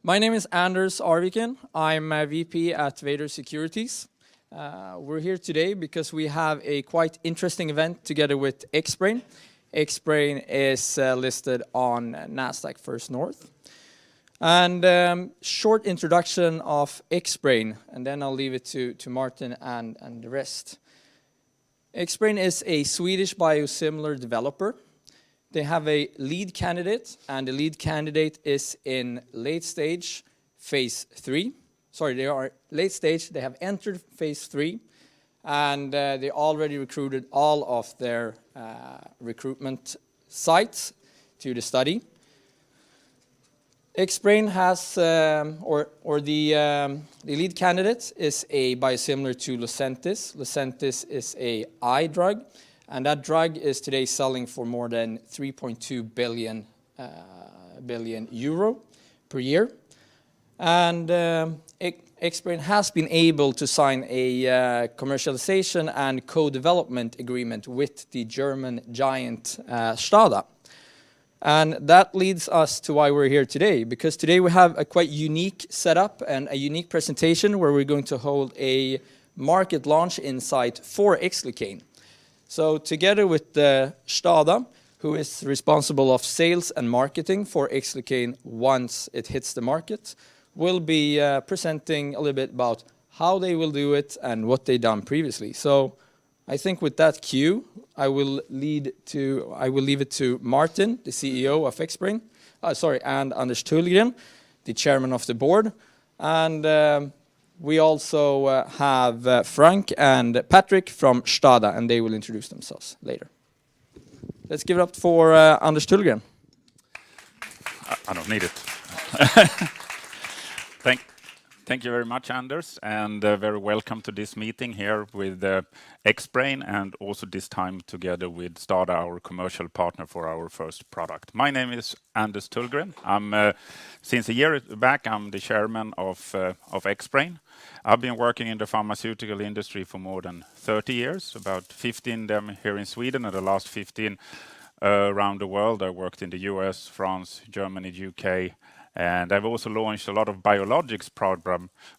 My name is Anders Arviken. I'm a VP at Vator Securities. We're here today because we have a quite interesting event together with Xbrane. Xbrane is listed on Nasdaq First North. And short introduction of Xbrane, and then I'll leave it to Martin and the rest. Xbrane is a Swedish biosimilar developer. They have a lead candidate, and the lead candidate is in late stage phase 3. Sorry, they are late stage. They have entered phase 3, and they already recruited all of their recruitment sites to the study. Xbrane has, the lead candidate is a biosimilar to Lucentis. Lucentis is a eye drug, and that drug is today selling for more than 3.2 billion euro per year. And Xbrane has been able to sign a commercialization and co-development agreement with the German giant STADA. And that leads us to why we're here today, because today we have a quite unique setup and a unique presentation where we're going to hold a market launch insight for Xlucane. So together with the STADA, who is responsible of sales and marketing for Xlucane once it hits the market, we'll be presenting a little bit about how they will do it and what they've done previously. So I think with that cue, I will leave it to Martin, the CEO of Xbrane, and Anders Tullgren, the chairman of the board. And we also have Frank and Patrick from STADA, and they will introduce themselves later. Let's give it up for Anders Tullgren. I don't need it. Thank you very much, Anders, and very welcome to this meeting here with Xbrane, and also this time together with STADA, our commercial partner for our first product. My name is Anders Tullgren. Since a year back, I'm the chairman of Xbrane. I've been working in the pharmaceutical industry for more than 30 years, about 15 of them here in Sweden, and the last 15 around the world. I worked in the US, France, Germany, UK, and I've also launched a lot of biologics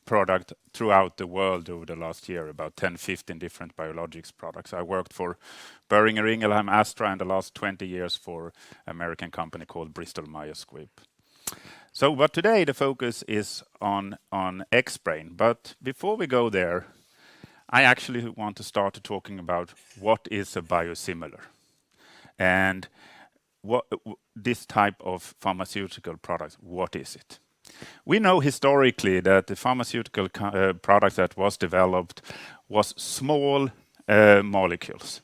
product throughout the world over the last year, about 10, 15 different biologics products. I worked for Boehringer Ingelheim, Astra, and the last 20 years for American company called Bristol Myers Squibb. But today the focus is on Xbrane. But before we go there, I actually want to start talking about what is a biosimilar and what this type of pharmaceutical product, what is it? We know historically that the pharmaceutical product that was developed was small molecules.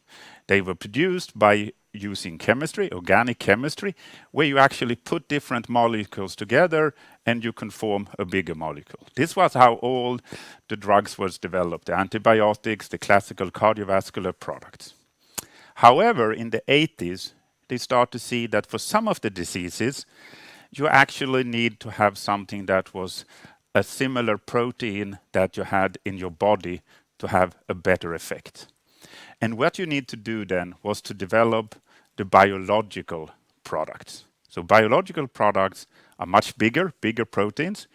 They were produced by using chemistry, organic chemistry, where you actually put different molecules together and you can form a bigger molecule. This was how all the drugs was developed, the antibiotics, the classical cardiovascular products. However, in the 80s, they start to see that for some of the diseases, you actually need to have something that was a similar protein that you had in your body to have a better effect. And what you need to do then was to develop the biological products. So biological products are much bigger proteins,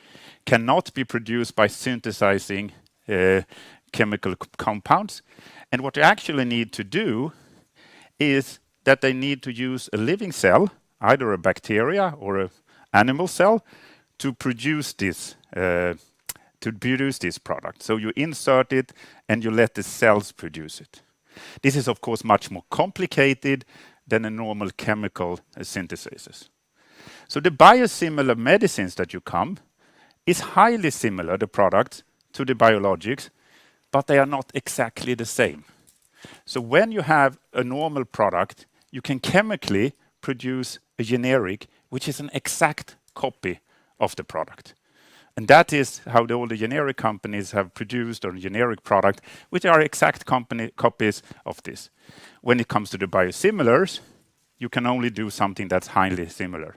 cannot be produced by synthesizing chemical compounds. And what you actually need to do is that they need to use a living cell, either a bacteria or an animal cell, to produce this product. So you insert it and you let the cells produce it. This is, of course, much more complicated than a normal chemical synthesis. So the biosimilar medicines that you come is highly similar, the products, to the biologics, but they are not exactly the same. So when you have a normal product, you can chemically produce a generic, which is an exact copy of the product. And that is how all the generic companies have produced a generic product, which are exact copies of this. When it comes to the biosimilars, you can only do something that's highly similar.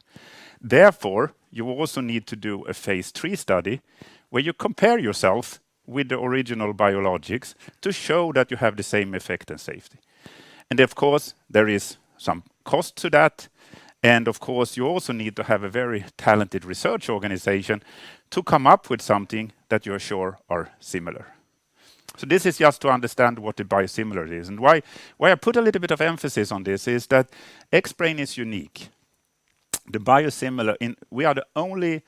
Therefore, you also need to do a phase 3 study where you compare yourself with the original biologics to show that you have the same effect and safety. And of course, there is some cost to that, And of course, you also need to have a very talented research organization to come up with something that you're sure are similar. So this is just to understand what the biosimilar is. And why I put a little bit of emphasis on this is that Xbrane is unique. The biosimilar, we are the only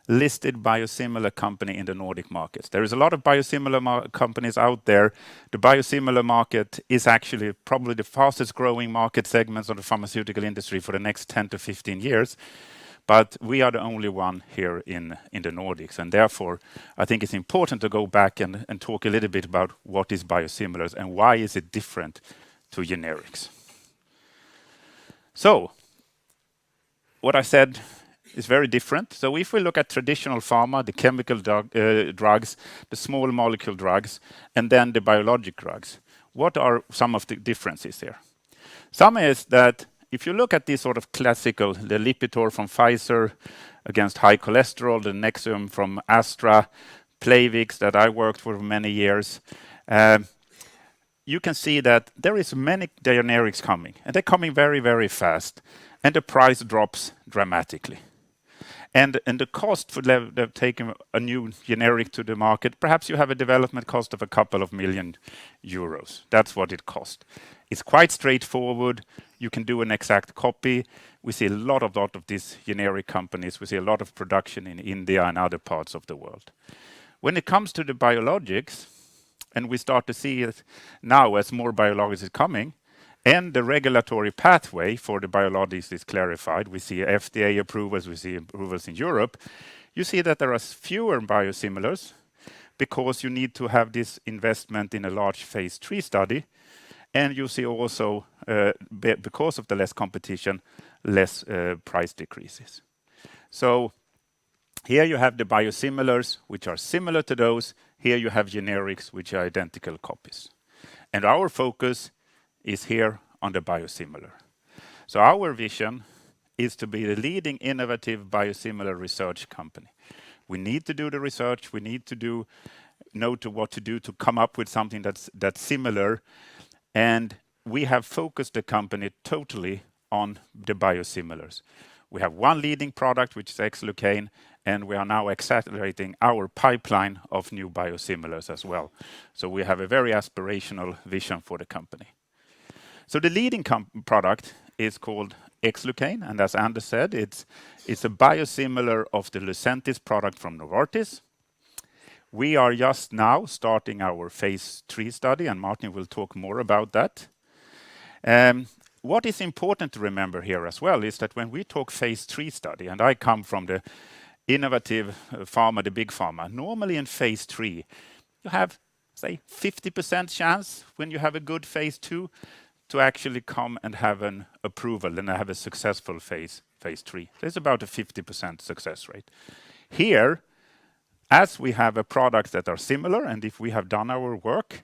listed biosimilar company in the Nordic markets. There is a lot of biosimilar companies out there. The biosimilar market is actually probably the fastest growing market segments of the pharmaceutical industry for the next 10 to 15 years. But we are the only one here in the Nordics. And therefore, I think it's important to go back and talk a little bit about what is biosimilars and why is it different to generics. So, what I said is very different. So if we look at traditional pharma, the chemical drugs, the small molecule drugs, and then the biologic drugs, what are some of the differences here? Some is that if you look at this sort of classical, the Lipitor from Pfizer against high cholesterol, the Nexium from Astra, Plavix that I worked for many years, you can see that there is many generics coming, and they're coming very, very fast, and the price drops dramatically. And the cost for they've taken a new generic to the market, perhaps you have a development cost of a couple of million euros. That's what it costs. It's quite straightforward. You can do an exact copy. We see a lot of these generic companies. We see a lot of production in India and other parts of the world. When it comes to the biologics, and we start to see it now as more biologics is coming, and the regulatory pathway for the biologics is clarified. We see FDA approvals, we see approvals in Europe. You see that there are fewer biosimilars because you need to have this investment in a large phase 3 study. And you see also, because of the less competition, less price decreases. So here you have the biosimilars, which are similar to those. Here you have generics, which are identical copies. And our focus is here on the biosimilar. So our vision is to be the leading innovative biosimilar research company. We need to do the research. We need to know what to do to come up with something that's similar. And we have focused the company totally on the biosimilars. We have one leading product, which is Xlucane, and we are now accelerating our pipeline of new biosimilars as well. So we have a very aspirational vision for the company. So the leading product is called Xlucane, and as Anders said, it's a biosimilar of the Lucentis product from Novartis. We are just now starting our phase 3 study, and Martin will talk more about that. What is important to remember here as well is that when we talk phase 3 study, and I come from the innovative pharma, the big pharma, normally in phase 3, you have, say, 50% chance when you have a good phase 2 to actually come and have an approval and have a successful phase 3. There's about a 50% success rate. Here, as we have a product that are similar, and if we have done our work,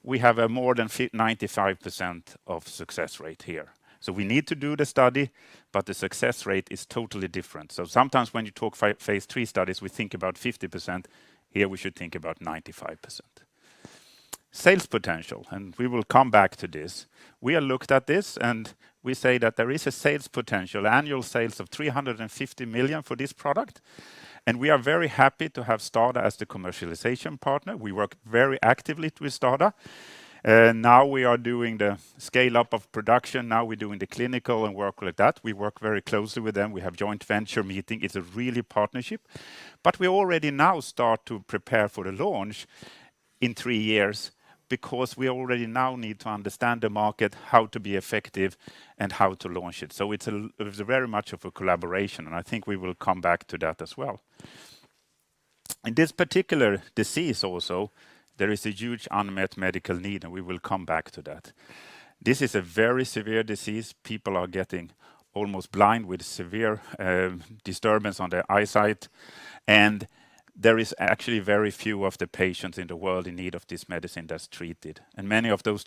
we have a more than 95% of success rate here. So we need to do the study, but the success rate is totally different. So sometimes when you talk phase 3 studies, we think about 50%. Here we should think about 95%. Sales potential, and we will come back to this. We have looked at this, and we say that there is a sales potential, annual sales of 350 million for this product. And we are very happy to have STADA as the commercialization partner. We work very actively with STADA. Now we are doing the scale up of production. Now we're doing the clinical and work like that. We work very closely with them. We have joint venture meeting. It's a really partnership. But we already now start to prepare for the launch in 3 years, because we already now need to understand the market, how to be effective, and how to launch it. So it's very much of a collaboration, and I think we will come back to that as well. In this particular disease also, there is a huge unmet medical need, and we will come back to that. This is a very severe disease. People are getting almost blind with severe disturbance on their eyesight, and there is actually very few of the patients in the world in need of this medicine that's treated. And many of those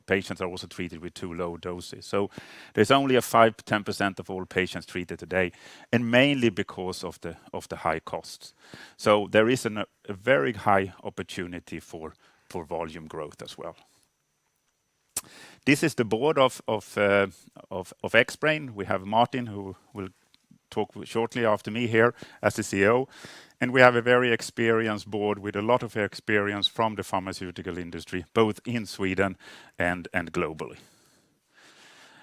patients are also treated with too low doses. So there's only a 5-10% of all patients treated today, and mainly because of the high costs. So there is a very high opportunity for volume growth as well. This is the board of Xbrane. We have Martin, who will talk shortly after me here as the CEO, and we have a very experienced board with a lot of experience from the pharmaceutical industry, both in Sweden and globally.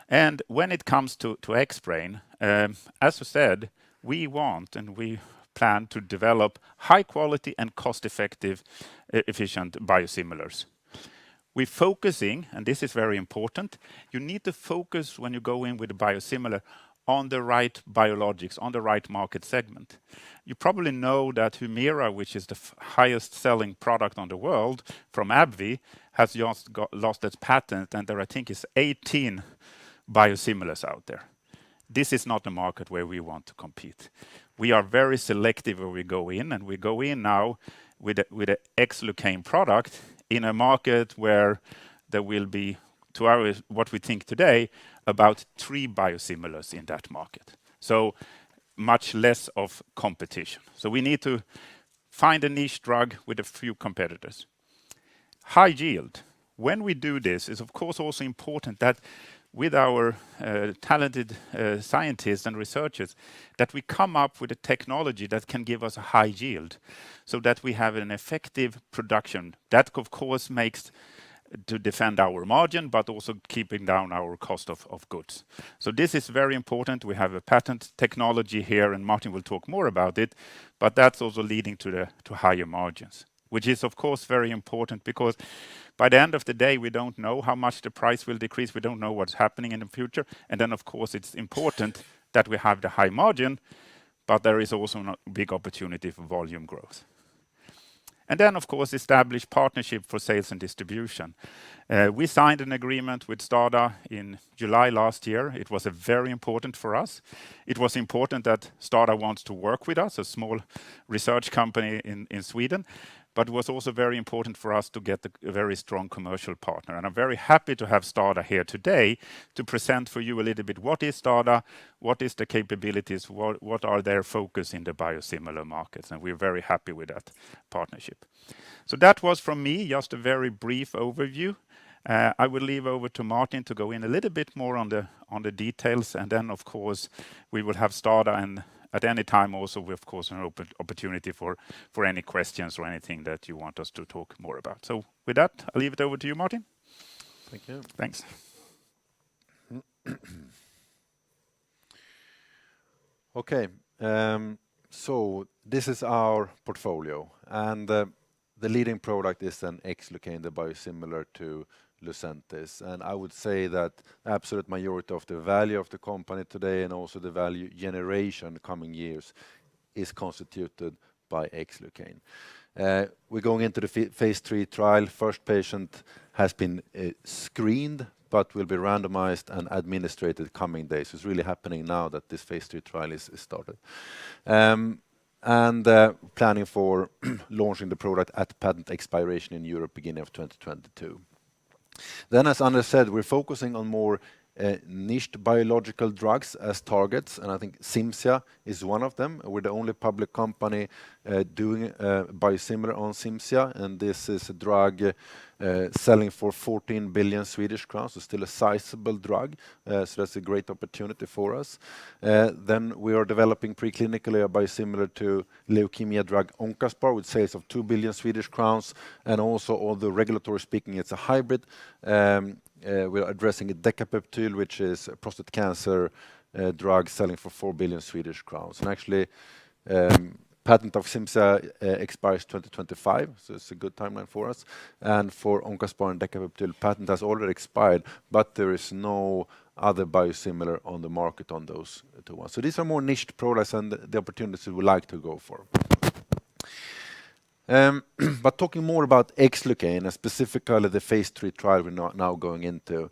And when it comes to Xbrane, as I said, we want and we plan to develop high quality and cost-effective, efficient biosimilars. We're focusing, and this is very important, you need to focus when you go in with a biosimilar on the right biologics, on the right market segment. You probably know that Humira, which is the highest selling product on the world from AbbVie, has just lost its patent, and there I think is 18 biosimilars out there. This is not a market where we want to compete. We are very selective where we go in, and we go in now with a Xlucane product in a market where there will be, to our what we think today, about 3 biosimilars in that market. So much less of competition. So we need to find a niche drug with a few competitors. High yield. When we do this, it's of course also important that with our talented scientists and researchers, that we come up with a technology that can give us a high yield, so that we have an effective production. That of course makes to defend our margin, but also keeping down our cost of goods. So this is very important. We have a patent technology here, and Martin will talk more about it, but that's also leading to higher margins, which is of course very important, because by the end of the day, we don't know how much the price will decrease. We don't know what's happening in the future. And then of course it's important that we have the high margin, but there is also a big opportunity for volume growth. And then, of course, establish partnership for sales and distribution. We signed an agreement with STADA in July last year. It was very important for us. It was important that STADA wants to work with us, a small research company in Sweden, but it was also very important for us to get a very strong commercial partner. And I'm very happy to have STADA here today to present for you a little bit what is STADA, what is the capabilities, what are their focus in the biosimilar markets, and we're very happy with that partnership. So that was from me, just a very brief overview. I will leave over to Martin to go in a little bit more on the details, and then of course we will have STADA, and at any time also we of course an open opportunity for any questions or anything that you want us to talk more about. So with that, I'll leave it over to you, Martin. Thank you. Thanks. Okay, so this is our portfolio, and the leading product is an Xlucane, the biosimilar to Lucentis. And I would say that the absolute majority of the value of the company today, and also the value generation the coming years, is constituted by Xlucane. We're going into the phase 3 trial. First patient has been screened, but will be randomized and administered coming days. It's really happening now that this phase 3 trial is started. And planning for launching the product at patent expiration in Europe beginning of 2022. Then, as Anders said, we're focusing on more niched biological drugs as targets, and I think Cimzia is one of them. We're the only public company doing biosimilar on Cimzia, and this is a drug selling for 14 billion Swedish crowns, so still a sizable drug, so that's a great opportunity for us. Then we are developing preclinically a biosimilar to leukemia drug Oncaspar with sales of 2 billion Swedish crowns, and also, although regulatory speaking it's a hybrid, we're addressing a decapeptyl, which is a prostate cancer drug selling for 4 billion Swedish crowns. And actually, patent of Cimzia expires 2025, so it's a good timeline for us. And for Oncaspar and decapeptyl, patent has already expired, but there is no other biosimilar on the market on those two ones. So these are more niched products and the opportunities we would like to go for. But talking more about Xlucane, and specifically the phase 3 trial we're now going into.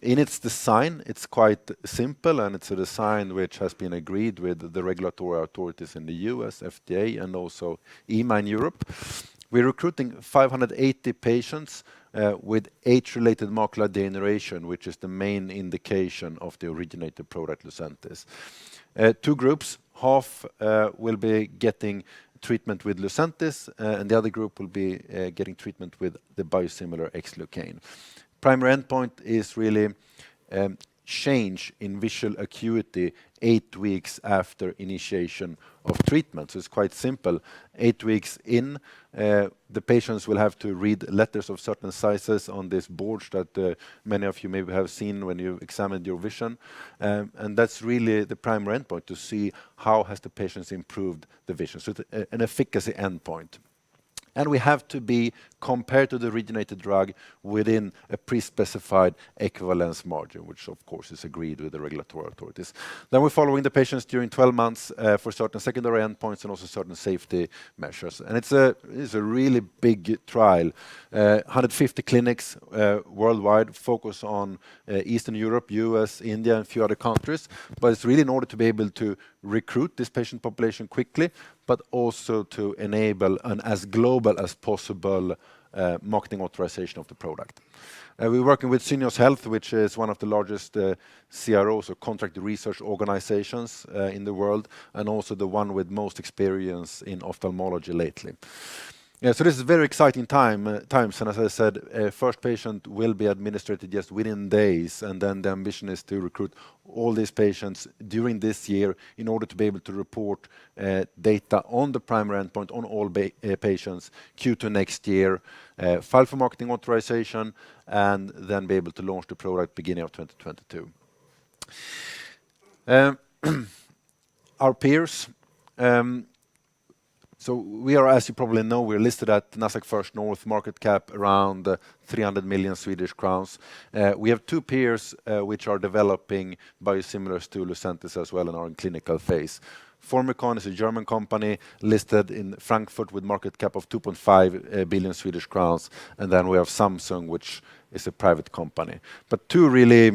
In its design, it's quite simple, and it's a design which has been agreed with the regulatory authorities in the US, FDA, and also EMA in Europe. We're recruiting 580 patients with age-related macular degeneration, which is the main indication of the originator product Lucentis. 2 groups, half will be getting treatment with Lucentis, and the other group will be getting treatment with the biosimilar Xlucane. Primary endpoint is really change in visual acuity 8 weeks after initiation of treatment. So it's quite simple. 8 weeks in, the patients will have to read letters of certain sizes on these boards that many of you maybe have seen when you examined your vision. And that's really the primary endpoint, to see how has the patients improved the vision. So it's an efficacy endpoint. And we have to be compared to the originator drug within a pre-specified equivalence margin, which of course is agreed with the regulatory authorities. Then we're following the patients during 12 months for certain secondary endpoints and also certain safety measures. And it's a really big trial. 150 clinics worldwide, focus on Eastern Europe, US, India, and a few other countries. But it's really in order to be able to recruit this patient population quickly, but also to enable an as global as possible marketing authorization of the product. We're working with Syneos Health, which is one of the largest CROs or contract research organizations in the world, and also the one with most experience in ophthalmology lately. Yeah, so this is very exciting times, and as I said, first patient will be administered just within days, and then the ambition is to recruit all these patients during this year in order to be able to report data on the primary endpoint on all patients Q2 next year, file for marketing authorization, and then be able to launch the product beginning of 2022. Our peers. So we are, as you probably know, we're listed at Nasdaq First North, market cap around 300 million Swedish crowns. We have two peers which are developing biosimilars to Lucentis as well and are in clinical phase. Formycon is a German company listed in Frankfurt with market cap of 2.5 billion Swedish crowns. And then we have Samsung, which is a private company. But two really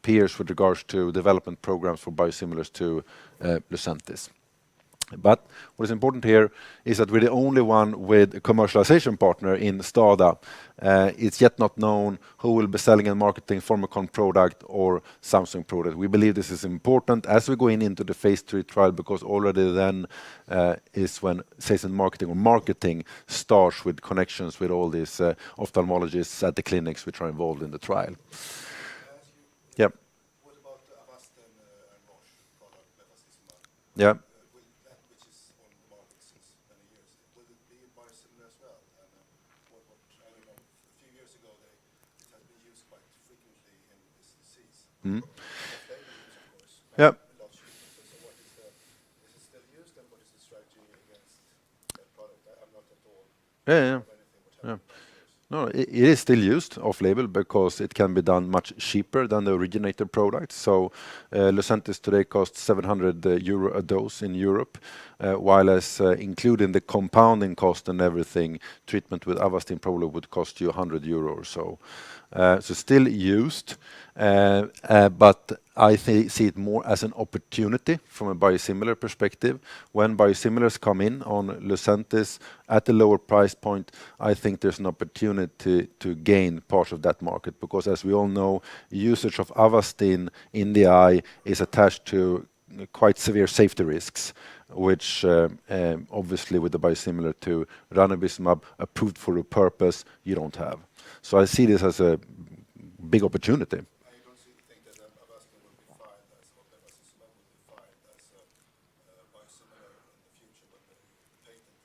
peers with regards to development programs for biosimilars to Lucentis. But what is important here is that we're the only one with a commercialization partner in STADA. It's yet not known who will be selling and marketing Formycon product or Samsung product. We believe this is important as we go into the phase 3 trial, because already then is when sales and marketing or marketing starts with connections with all these ophthalmologists at the clinics which are involved in the trial. Yeah. What about the Avastin and Roche product, Bevacizumab? Yeah. Which is on the market since many years. Will it be a biosimilar as well? And I don't know, a few years ago it has been used quite frequently in this disease. Mm. Off-label use, of course. Yeah. A lot cheaper. So what is it still used, and what is the strategy against that product? I'm not at all Yeah. of anything what happened. No, it is still used off-label because it can be done much cheaper than the originator product. So Lucentis today costs 700 euro a dose in Europe, while as including the compounding cost and everything, treatment with Avastin probably would cost you 100 euro or so. So still used, but I see it more as an opportunity from a biosimilar perspective. When biosimilars come in on Lucentis at a lower price point, I think there's an opportunity to gain part of that market, because as we all know, usage of Avastin in the eye is attached to quite severe safety risks, which obviously with the biosimilar to ranibizumab approved for a purpose you don't have. So I see this as a big opportunity. And you don't think that Avastin will be filed as, or Bevacizumab will be filed as a biosimilar in the future when the patent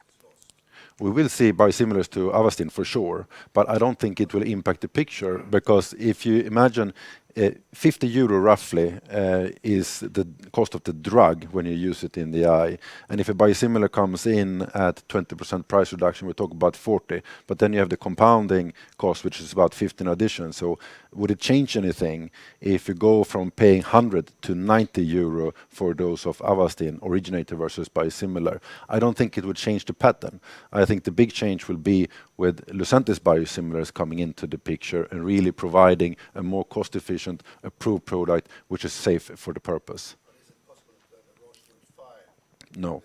is lost? We will see biosimilars to Avastin for sure, but I don't think it will impact the picture, because if you imagine 50 euro roughly is the cost of the drug when you use it in the eye. And if a biosimilar comes in at 20% price reduction, we talk about 40, but then you have the compounding cost, which is about 15 addition. So would it change anything if you go from paying 100 to 90 euro for a dose of Avastin originator versus biosimilar? I don't think it would change the pattern. I think the big change will be with Lucentis biosimilars coming into the picture and really providing a more cost-efficient approved product which is safe for the purpose. But is it possible that Roche will file No,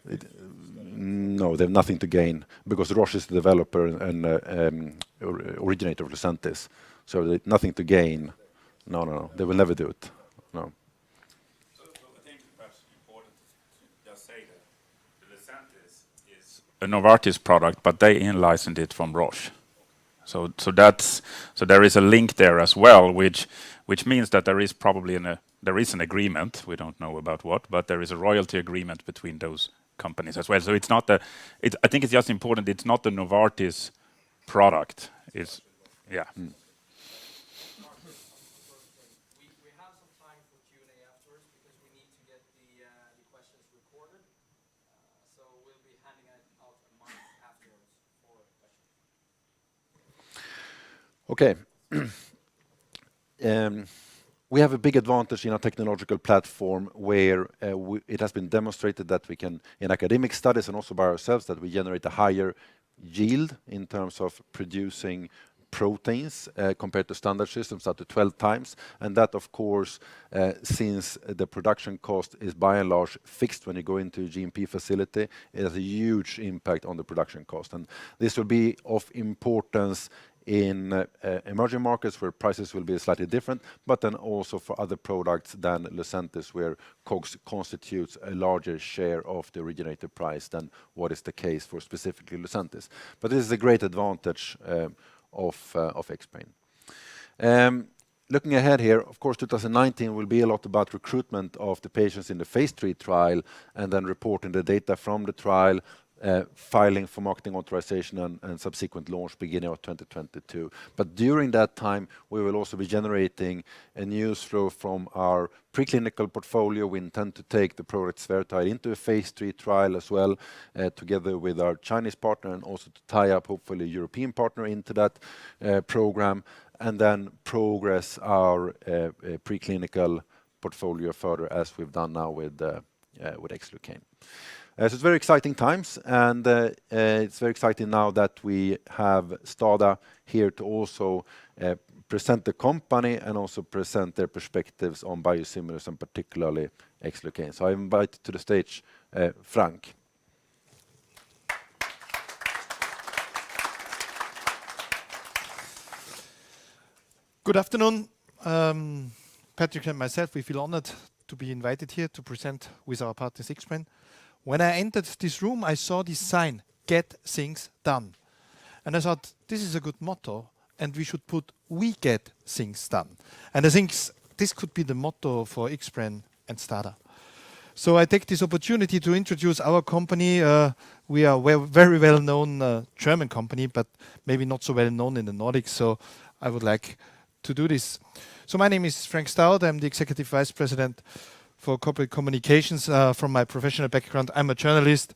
this indication? no. No, they have nothing to gain, because Roche is the developer and originator of Lucentis. So they have nothing to gain. No. They will never do it. No. So I think perhaps important to just say that the Lucentis is a Novartis product, but they in-licensed it from Roche. So there is a link there as well, which means that there is probably there is an agreement. We don't know about what, but there is a royalty agreement between those companies as well. So it's not I think it's just important. It's not the Novartis product. It's yeah. We have some time for Q&A afterwards because we need to get the questions recorded. So we'll be handing out a mic afterwards for questions. Okay. We have a big advantage in our technological platform where it has been demonstrated that we can, in academic studies and also by ourselves, that we generate a higher yield in terms of producing proteins compared to standard systems, up to 12 times. And that, of course, since the production cost is by and large fixed when you go into a GMP facility, it has a huge impact on the production cost. And this will be of importance in emerging markets where prices will be slightly different, but then also for other products than Lucentis, where COGS constitutes a larger share of the originator price than what is the case for specifically Lucentis. But this is a great advantage of Xbrane. Looking ahead here, of course, 2019 will be a lot about recruitment of the patients in the phase 3 trial and then reporting the data from the trial, filing for marketing authorization and subsequent launch beginning of 2022. But during that time, we will also be generating a news flow from our preclinical portfolio. We intend to take the product Vator into a phase 3 trial as well, together with our Chinese partner, and also to tie up hopefully a European partner into that program, and then progress our preclinical portfolio further as we've done now with Xlucane. So it's very exciting times, and it's very exciting now that we have STADA here to also present the company and also present their perspectives on biosimilars and particularly Xlucane. So I invite to the stage Frank. Good afternoon. Patrick and myself, we feel honored to be invited here to present with our partners Xbrane. When I entered this room, I saw this sign, "Get things done." And I thought, this is a good motto, and we should put, "We get things done." And I think this could be the motto for Xbrane and STADA. So I take this opportunity to introduce our company. We are a very well-known German company, but maybe not so well-known in the Nordics, so I would like to do this. So my name is Frank Staud. I'm the Executive Vice President for Corporate Communications. From my professional background, I'm a journalist.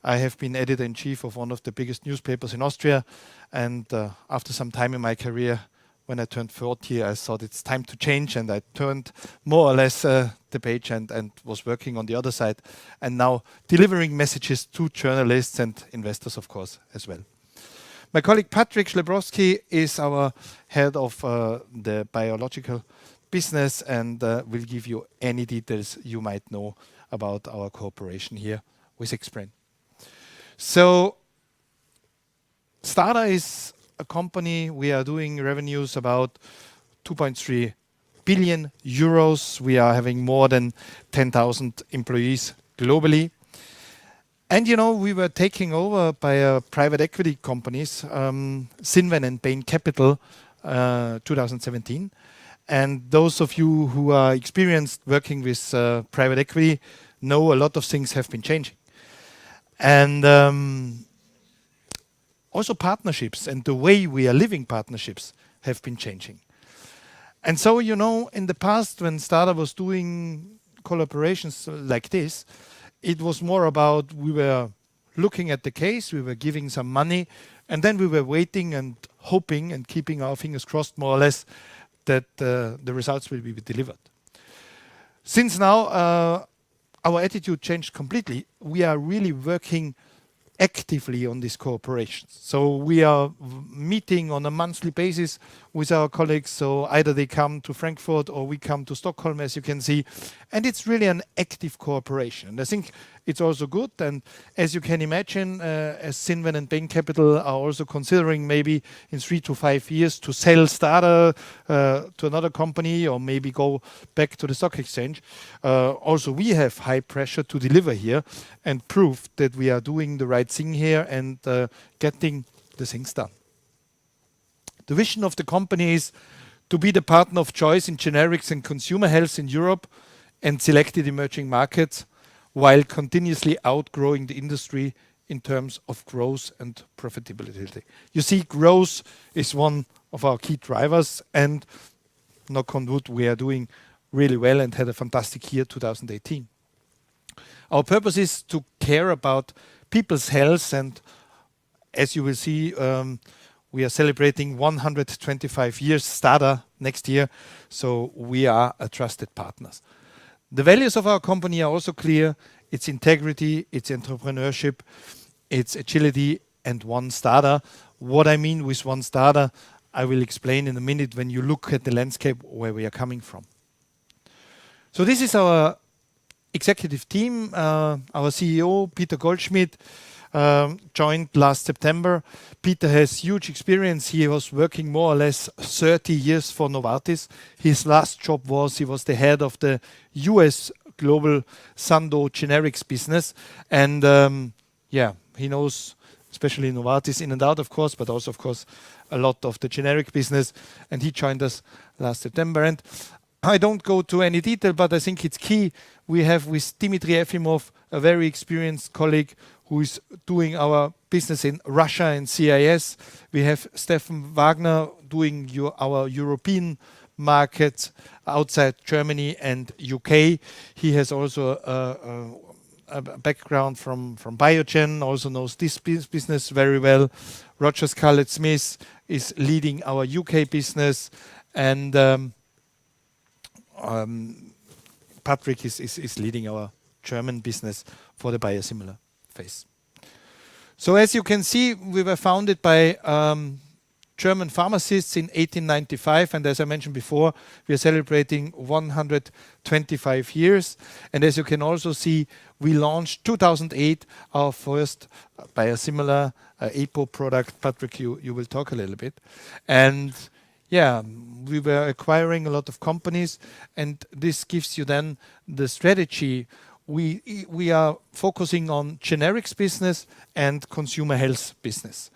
I have been editor-in-chief of one of the biggest newspapers in Austria. And after some time in my career, when I turned 40, I thought it's time to change. And I turned more or less the page and was working on the other side. And now delivering messages to journalists and investors, of course, as well. My colleague Patrick Schlebrowski is our head of the biological business and will give you any details you might know about our cooperation here with Xbrane. So STADA is a company. We are doing revenues about 2.3 billion euros. We are having more than 10,000 employees globally. And you know, we were taken over by private equity companies, Cinven and Bain Capital, 2017. And those of you who are experienced working with private equity know a lot of things have been changing. And also partnerships and the way we are living partnerships have been changing. And so, you know, in the past when STADA was doing collaborations like this, it was more about we were looking at the case, we were giving some money, and then we were waiting and hoping and keeping our fingers crossed more or less that the results will be delivered. Since now our attitude changed completely, we are really working actively on this cooperation. So we are meeting on a monthly basis with our colleagues. So either they come to Frankfurt or we come to Stockholm, as you can see. And it's really an active cooperation. And I think it's also good. And as you can imagine, as Cinven and Bain Capital are also considering maybe in 3 to 5 years to sell STADA to another company or maybe go back to the stock exchange. Also, we have high pressure to deliver here and prove that we are doing the right thing here and getting the things done. The vision of the company is to be the partner of choice in generics and consumer health in Europe and selected emerging markets, while continuously outgrowing the industry in terms of growth and profitability. You see, growth is one of our key drivers, and knock on wood, we are doing really well and had a fantastic year 2018. Our purpose is to care about people's health, and as you will see, we are celebrating 125 years STADA next year, so we are a trusted partners. The values of our company are also clear. It's integrity, it's entrepreneurship, it's agility, and one STADA. What I mean with one STADA, I will explain in a minute when you look at the landscape where we are coming from. So this is our executive team. Our CEO, Peter Goldschmidt, joined last September. Peter has huge experience. He was working more or less 30 years for Novartis. His last job was he was the head of the US global Sando generics business. And he knows especially Novartis in and out, of course, but also, of course, a lot of the generic business. And he joined us last September. And I don't go to any detail, but I think it's key. We have with Dimitri Efimov, a very experienced colleague who is doing our business in Russia and CIS. We have Stefan Wagner doing our European markets outside Germany and UK. He has also a background from Biogen, also knows this business very well. Roger Scarlett-Smith is leading our UK business, and Patrick is leading our German business for the biosimilar phase. So as you can see, we were founded by German pharmacists in 1895, and as I mentioned before, we are celebrating 125 years. And as you can also see, we launched 2008 our first biosimilar APO product. Patrick, you will talk a little bit. And yeah, we were acquiring a lot of companies, and this gives you then the strategy. We are focusing on generics business and consumer health business.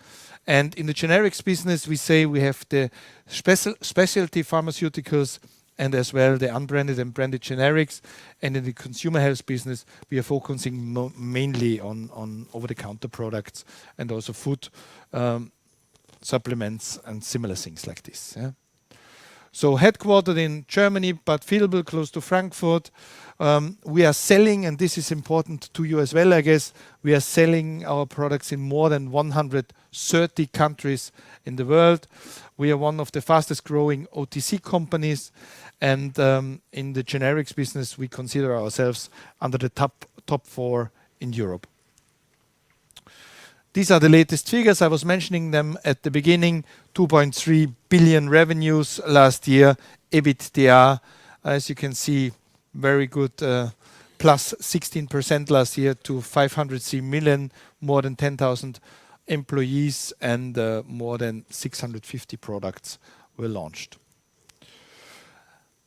And in the generics business, we say we have the specialty pharmaceuticals and as well the unbranded and branded generics. And in the consumer health business, we are focusing mainly on over-the-counter products and also food supplements and similar things like this. Yeah? So headquartered in Germany, but Vilbel, close to Frankfurt. We are selling, and this is important to you as well, I guess, we are selling our products in more than 130 countries in the world. We are one of the fastest growing OTC companies, and in the generics business, we consider ourselves under the top 4 in Europe. These are the latest figures. I was mentioning them at the beginning. 2.3 billion revenues last year. EBITDA, as you can see, very good, plus 16% last year to 503 million, more than 10,000 employees, and more than 650 products were launched.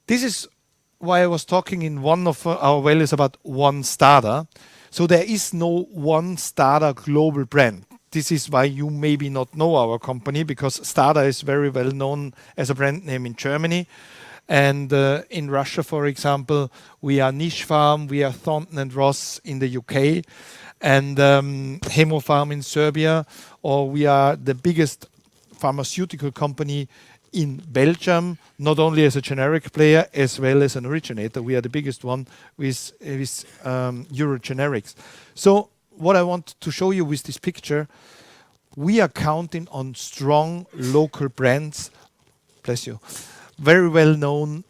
This is why I was talking in one of our values about one STADA. So there is no one STADA global brand. This is why you maybe not know our company, because STADA is very well known as a brand name in Germany. And in Russia, for example, we are Niche Pharm, we are Thornton & Ross in the UK, and Hemopharm in Serbia, or we are the biggest pharmaceutical company in Belgium, not only as a generic player, as well as an originator. We are the biggest one with Eurogenerics. So what I want to show you with this picture, we are counting on strong local brands, bless you, very well known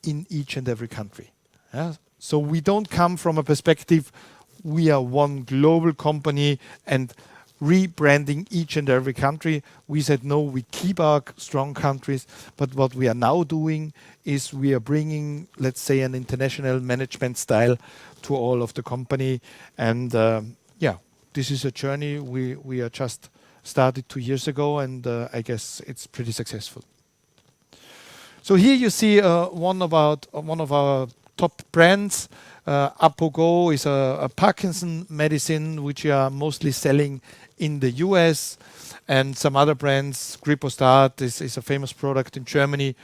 in each and every country. Yeah? So we don't come from a perspective, we are one global company and rebranding each and every country. We said, no, we keep our strong countries, but what we are now doing is we are bringing, let's say, an international management style to all of the company. And this is a journey we are just started 2 years ago, and I guess it's pretty successful. So here you see one of our top brands. Apogo is a Parkinson medicine, which we are mostly selling in the US, and some other brands. Gripostat is a famous product in Germany.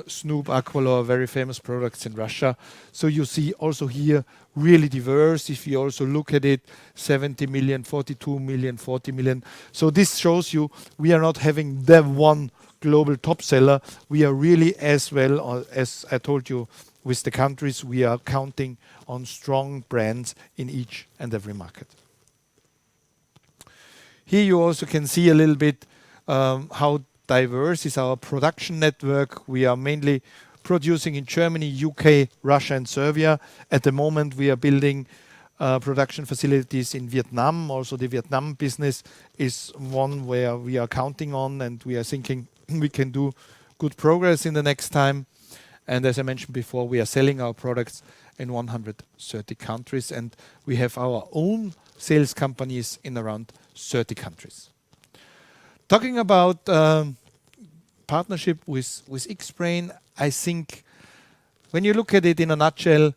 Snoop, Aqualor, very famous products in Russia. So you see also here really diverse. If you also look at it, 70 million, 42 million, 40 million. So this shows you we are not having the one global top seller. We are really, as well as I told you, with the countries, we are counting on strong brands in each and every market. Here you also can see a little bit how diverse is our production network. We are mainly producing in Germany, UK, Russia, and Serbia. At the moment, we are building production facilities in Vietnam. Also, the Vietnam business is one where we are counting on, and we are thinking we can do good progress in the next time. And as I mentioned before, we are selling our products in 130 countries, and we have our own sales companies in around 30 countries. Talking about partnership with Xbrane, I think when you look at it in a nutshell,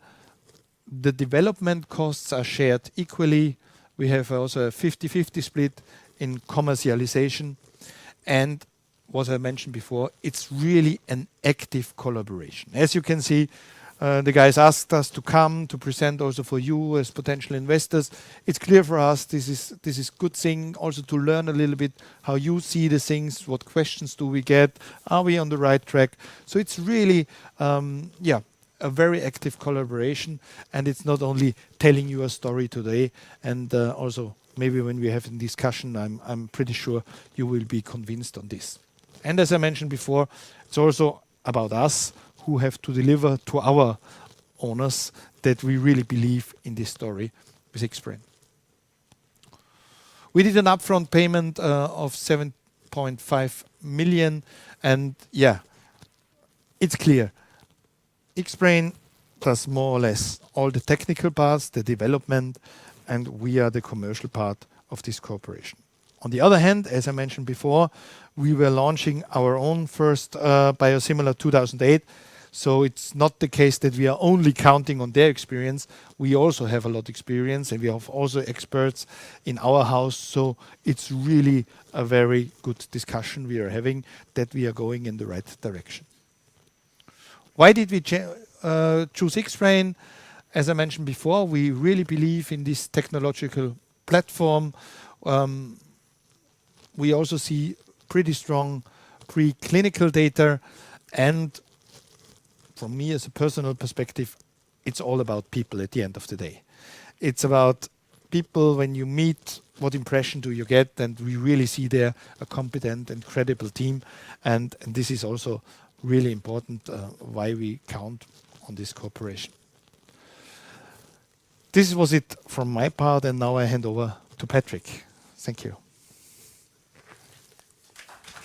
the development costs are shared equally. We have also a 50-50 split in commercialization, and what I mentioned before, it's really an active collaboration. As you can see, the guys asked us to come to present also for you as potential investors. It's clear for us this is good thing also to learn a little bit how you see the things, what questions do we get, are we on the right track? So it's really a very active collaboration, and it's not only telling you a story today, and also maybe when we have a discussion, I'm pretty sure you will be convinced on this. And as I mentioned before, it's also about us who have to deliver to our owners that we really believe in this story with Xbrane. We did an upfront payment of 7.5 million, and yeah, it's clear. Xbrane does more or less all the technical parts, the development, and we are the commercial part of this cooperation. On the other hand, as I mentioned before, we were launching our own first biosimilar 2008. So it's not the case that we are only counting on their experience. We also have a lot of experience, and we have also experts in our house. So it's really a very good discussion we are having, that we are going in the right direction. Why did we choose Xbrane? As I mentioned before, we really believe in this technological platform. We also see pretty strong preclinical data, and from me as a personal perspective, it's all about people at the end of the day. It's about people. When you meet, what impression do you get? And we really see there a competent and credible team, and this is also really important why we count on this cooperation. This was it from my part, and now I hand over to Patrick. Thank you.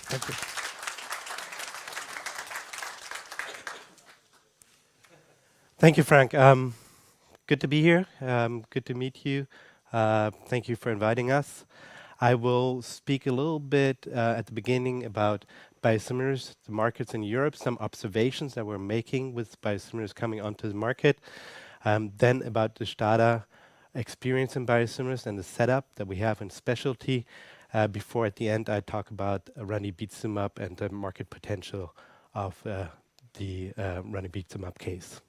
Thank you. Thank you, Frank. Good to be here. Good to meet you. Thank you for inviting us. I will speak a little bit at the beginning about biosimilars, the markets in Europe, some observations that we're making with biosimilars coming onto the market. Then about the STADA experience in biosimilars and the setup that we have in specialty. Before at the end I talk about ranibizumab and the market potential of the ranibizumab case.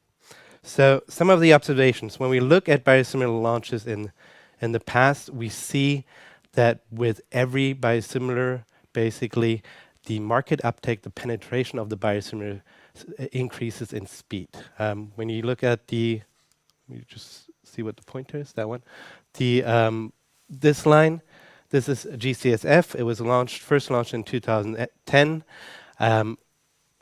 So some of the observations. When we look at biosimilar launches in the past, we see that with every biosimilar, basically the market uptake, the penetration of the biosimilar increases in speed. When you look at the, let me just see what the pointer is, that one. This line, this is GCSF. It was first launched in 2010.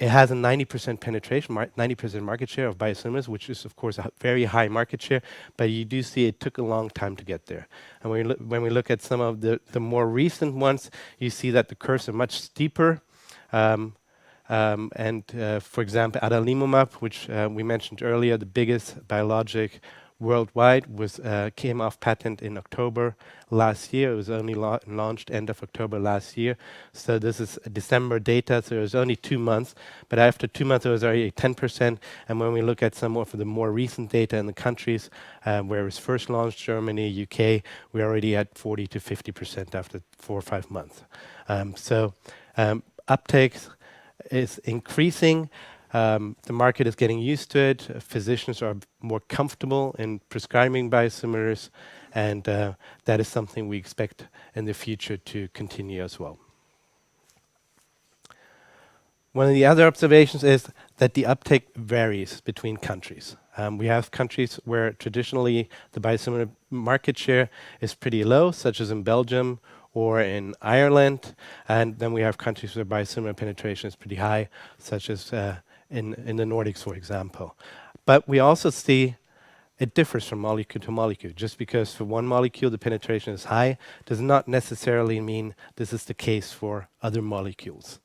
It has a 90% penetration, 90% market share of biosimilars, which is of course a very high market share, but you do see it took a long time to get there. And when we look at some of the more recent ones, you see that the curves are much steeper. For example, adalimumab, which we mentioned earlier, the biggest biologic worldwide came off patent in October last year. It was only launched end of October last year. So this is December data, so it was only 2 months. But after 2 months, it was already 10%. And when we look at some of the more recent data in the countries where it was first launched, Germany, UK, we're already at 40 to 50% after 4 or 5 months. Uptake is increasing. The market is getting used to it. Physicians are more comfortable in prescribing biosimilars, and that is something we expect in the future to continue as well. One of the other observations is that the uptake varies between countries. We have countries where traditionally the biosimilar market share is pretty low, such as in Belgium or in Ireland, and then we have countries where biosimilar penetration is pretty high, such as in the Nordics, for example. But we also see it differs from molecule to molecule. Just because for one molecule the penetration is high does not necessarily mean this is the case for other molecules.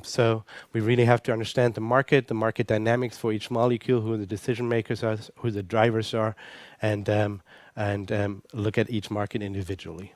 So we really have to understand the market dynamics for each molecule, who the decision makers are, who the drivers are, and look at each market individually.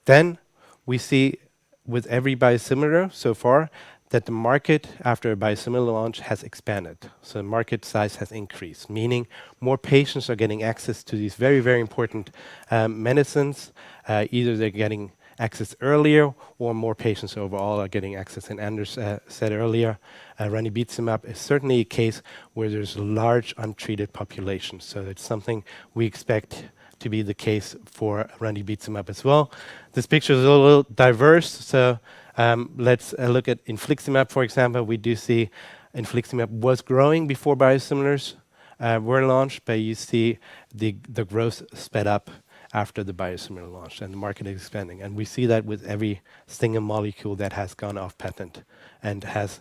Then we see with every biosimilar so far that the market after a biosimilar launch has expanded. So the market size has increased, meaning more patients are getting access to these very, very important medicines. Either they're getting access earlier or more patients overall are getting access. And Anders said earlier, ranibizumab is certainly a case where there's a large untreated population. So it's something we expect to be the case for ranibizumab as well. This picture is a little diverse, so let's look at infliximab, for example. We do see infliximab was growing before biosimilars were launched, but you see the growth sped up after the biosimilar launch, and the market is expanding. And we see that with every single molecule that has gone off patent and has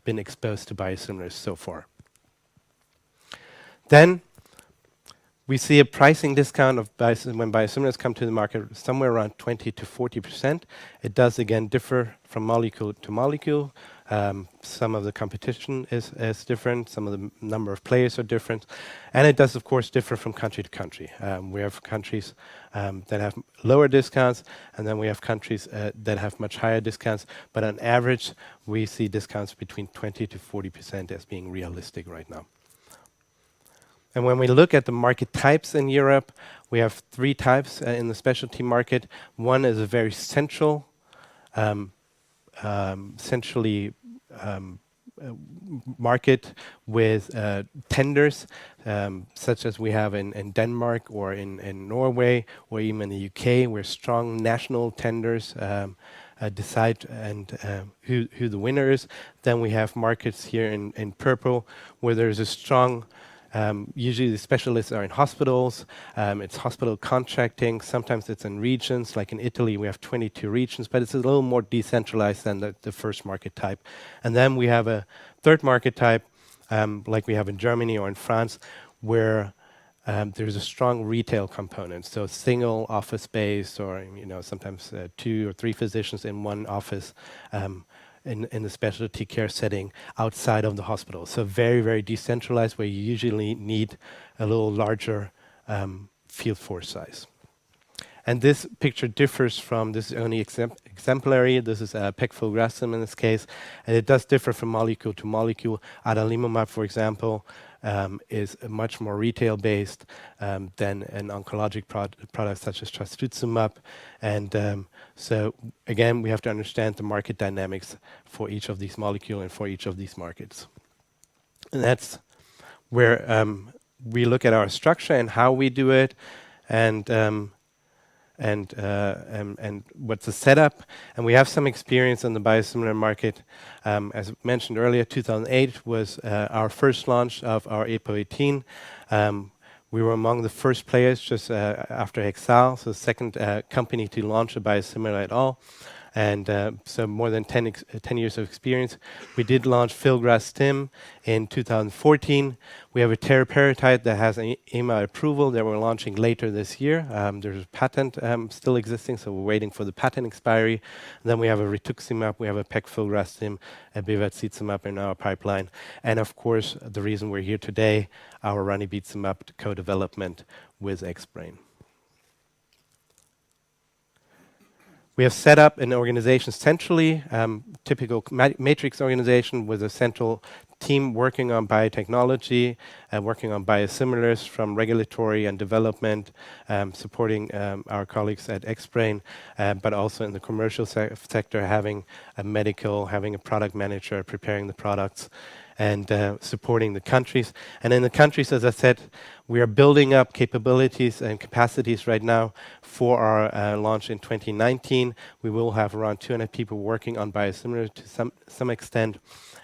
been exposed to biosimilars so far. Then we see a pricing discount of when biosimilars come to the market, somewhere around 20 to 40%. It does again differ from molecule to molecule. Some of the competition is different, some of the number of players are different, and it does of course differ from country to country. We have countries that have lower discounts, and then we have countries that have much higher discounts, but on average we see discounts between 20 to 40% as being realistic right now. And when we look at the market types in Europe, we have 3 types in the specialty market. One is a very centrally market with tenders, such as we have in Denmark or in Norway or even in the UK, where strong national tenders decide who the winner is. Then we have markets here in purple, where there's a strong usually the specialists are in hospitals, it's hospital contracting, sometimes it's in regions, like in Italy we have 22 regions, but it's a little more decentralized than the first market type. And then we have a third market type, like we have in Germany or in France, where there's a strong retail component, so single office space, or sometimes 2 or 3 physicians in one office, in the specialty care setting outside of the hospital. So very, very decentralized, where you usually need a little larger field force size. And this picture differs from, this is only exemplary, this is pegfilgrastim in this case, and it does differ from molecule to molecule. Adalimumab, for example, is much more retail-based than an oncologic product such as trastuzumab. And so again, we have to understand the market dynamics for each of these molecules and for each of these markets. And that's where we look at our structure and how we do it, and what's the setup. And we have some experience in the biosimilar market. As mentioned earlier, 2008 was our first launch of our APO18. We were among the first players just after Hexal, so the second company to launch a biosimilar at all. and so more than 10 years of experience. We did launch Filgrastim in 2014. We have a teriparatide that has an EMA approval that we're launching later this year. There's a patent still existing, so we're waiting for the patent expiry. Then we have a rituximab, we have a pegfilgrastim, a bevacizumab in our pipeline, and of course, the reason we're here today, our ranibizumab co-development with Xbrane. We have set up an organization centrally, typical matrix organization with a central team working on biotechnology, working on biosimilars from regulatory and development, supporting our colleagues at Xbrane, but also in the commercial sector, having a medical, having a product manager preparing the products, and supporting the countries. And in the countries, as I said, we are building up capabilities and capacities right now for our launch in 2019. We will have around 200 people working on biosimilars to some extent.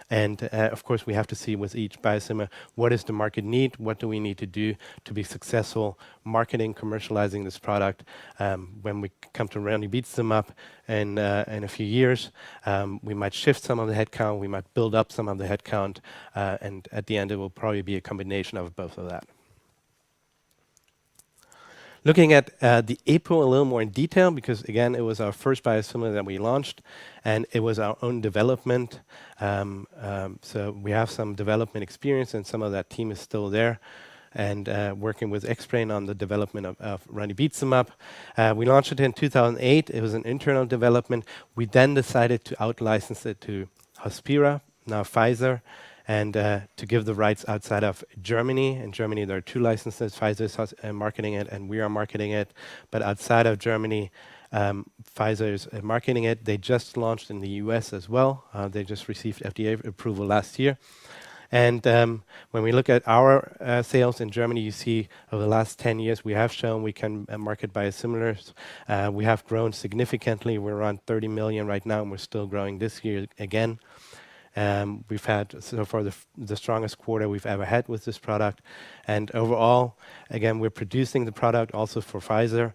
And of course, we have to see with each biosimilar, what is the market need? What do we need to do to be successful marketing, commercializing this product? When we come to ranibizumab in a few years, we might shift some of the headcount, we might build up some of the headcount, and at the end, it will probably be a combination of both of that. Looking at the APO a little more in detail, because again, it was our first biosimilar that we launched, and it was our own development. So we have some development experience, and some of that team is still there, and working with Xbrane on the development of ranibizumab. We launched it in 2008. It was an internal development. We then decided to out-license it to Hospira, now Pfizer, and to give the rights outside of Germany. In Germany, there are 2 licenses. Pfizer is marketing it, and we are marketing it. But outside of Germany, Pfizer is marketing it. They just launched in the US as well. They just received FDA approval last year. And when we look at our sales in Germany, you see over the last 10 years, we have shown we can market biosimilars. We have grown significantly. We're around 30 million right now, and we're still growing this year again. We've had so far the strongest quarter we've ever had with this product. And overall, again, we're producing the product also for Pfizer.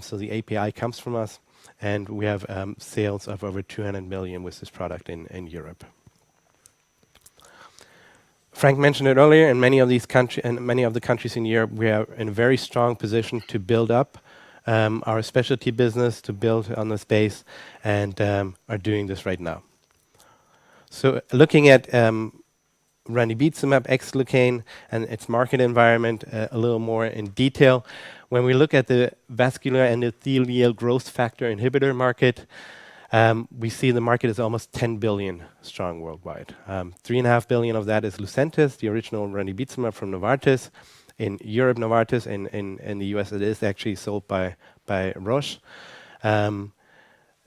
So the API comes from us. And we have sales of over 200 million with this product in Europe. Frank mentioned it earlier, in many of these countries and many of the countries in Europe, we are in a very strong position to build up our specialty business, to build on the space, and are doing this right now. So looking at ranibizumab, Xlucane, and its market environment a little more in detail, when we look at the vascular endothelial growth factor inhibitor market, we see the market is almost 10 billion strong worldwide. 3.5 billion of that is Lucentis, the original ranibizumab from Novartis. In Europe, Novartis, in the US, it is actually sold by Roche.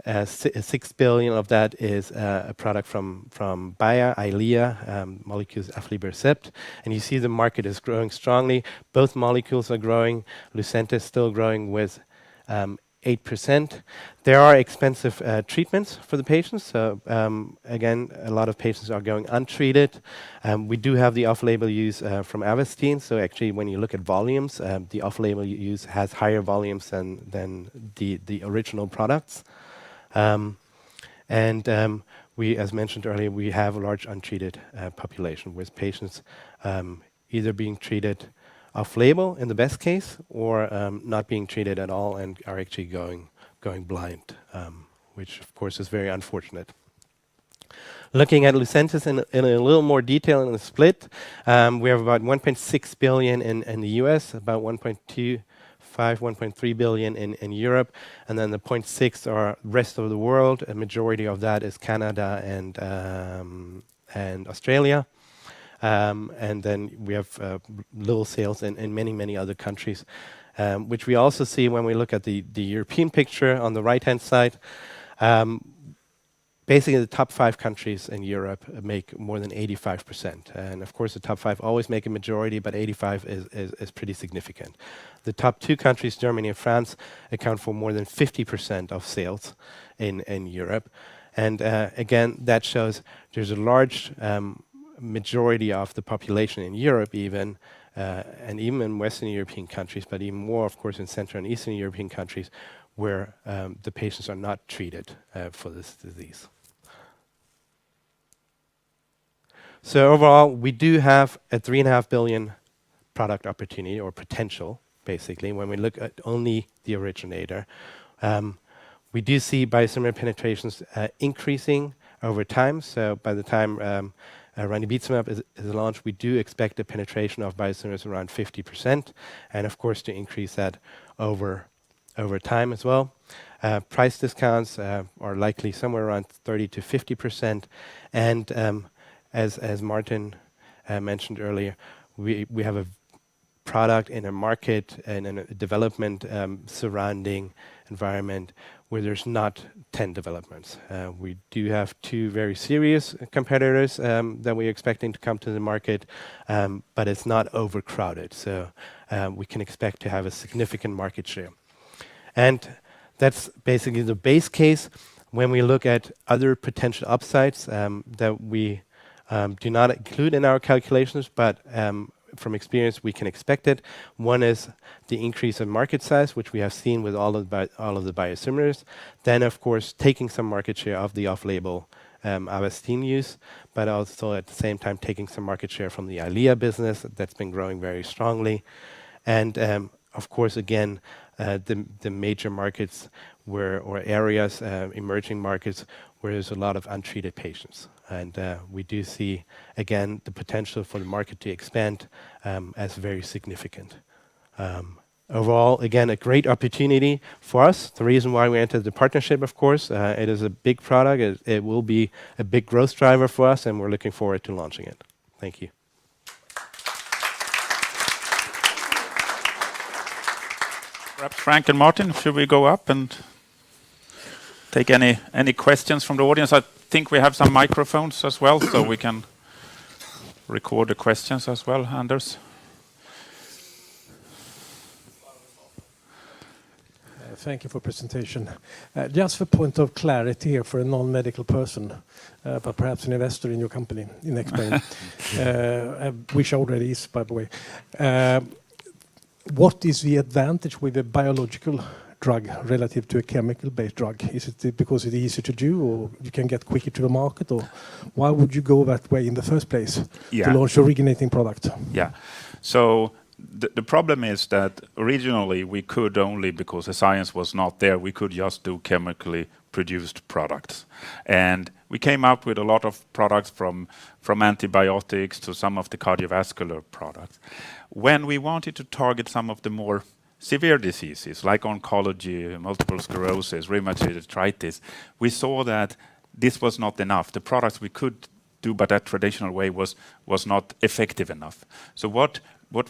6 billion of that is a product from Bayer, Eylea, molecules aflibercept. And you see the market is growing strongly. Both molecules are growing. Lucentis still growing with 8%. There are expensive treatments for the patients. So again, a lot of patients are going untreated. We do have the off-label use from Avastin. So actually, when you look at volumes, the off-label use has higher volumes than the original products. We, as mentioned earlier, we have a large untreated population with patients either being treated off-label in the best case, or not being treated at all and are actually going blind, which of course is very unfortunate. Looking at Lucentis in a little more detail in the split, we have about 1.6 billion in the US, about 1.3 billion in Europe, and then the 0.6 are rest of the world. A majority of that is Canada and Australia. And then we have little sales in many other countries, which we also see when we look at the European picture on the right-hand side. Basically, the top 5 countries in Europe make more than 85%. And of course, the top 5 always make a majority, but 85 is pretty significant. The top 2 countries, Germany and France, account for more than 50% of sales in Europe. And again, that shows there's a large majority of the population in Europe even, and even in Western European countries, but even more, of course, in Central and Eastern European countries, where the patients are not treated for this disease. So overall, we do have a 3.5 billion product opportunity or potential, basically, when we look at only the originator. We do see biosimilar penetrations increasing over time. So by the time ranibizumab is launched, we do expect a penetration of biosimilars around 50%, and of course to increase that over time as well. Price discounts are likely somewhere around 30 to 50%, and as Martin mentioned earlier, we have a product in a market and in a development surrounding environment where there's not 10 developments. We do have 2 very serious competitors that we're expecting to come to the market, but it's not overcrowded, so we can expect to have a significant market share. And that's basically the base case. When we look at other potential upsides that we do not include in our calculations, but from experience we can expect it. One is the increase in market size, which we have seen with all of the biosimilars. Then, of course, taking some market share of the off-label Avastin use, but also at the same time taking some market share from the Eylea business that's been growing very strongly. And of course, again, the major markets or areas, emerging markets, where there's a lot of untreated patients. And we do see, again, the potential for the market to expand as very significant. Overall, again, a great opportunity for us. The reason why we entered the partnership, of course, it is a big product. It will be a big growth driver for us, and we're looking forward to launching it. Thank you. Perhaps Frank and Martin, should we go up and take any questions from the audience? I think we have some microphones as well, so we can record the questions as well. Anders? Thank you for presentation. Just for point of clarity here for a non-medical person, but perhaps an investor in your company, in Xbrane, which already is, by the way. What is the advantage with a biological drug relative to a chemical-based drug? Is it because it's easy to do, or you can get quicker to the market, or why would you go that way in the first place to launch originating product? Yeah. So the problem is that originally we could only, because the science was not there, we could just do chemically produced products. And we came up with a lot of products from antibiotics to some of the cardiovascular products. When we wanted to target some of the more severe diseases like oncology, multiple sclerosis, rheumatoid arthritis, we saw that this was not enough. The products we could do by that traditional way was not effective enough. So what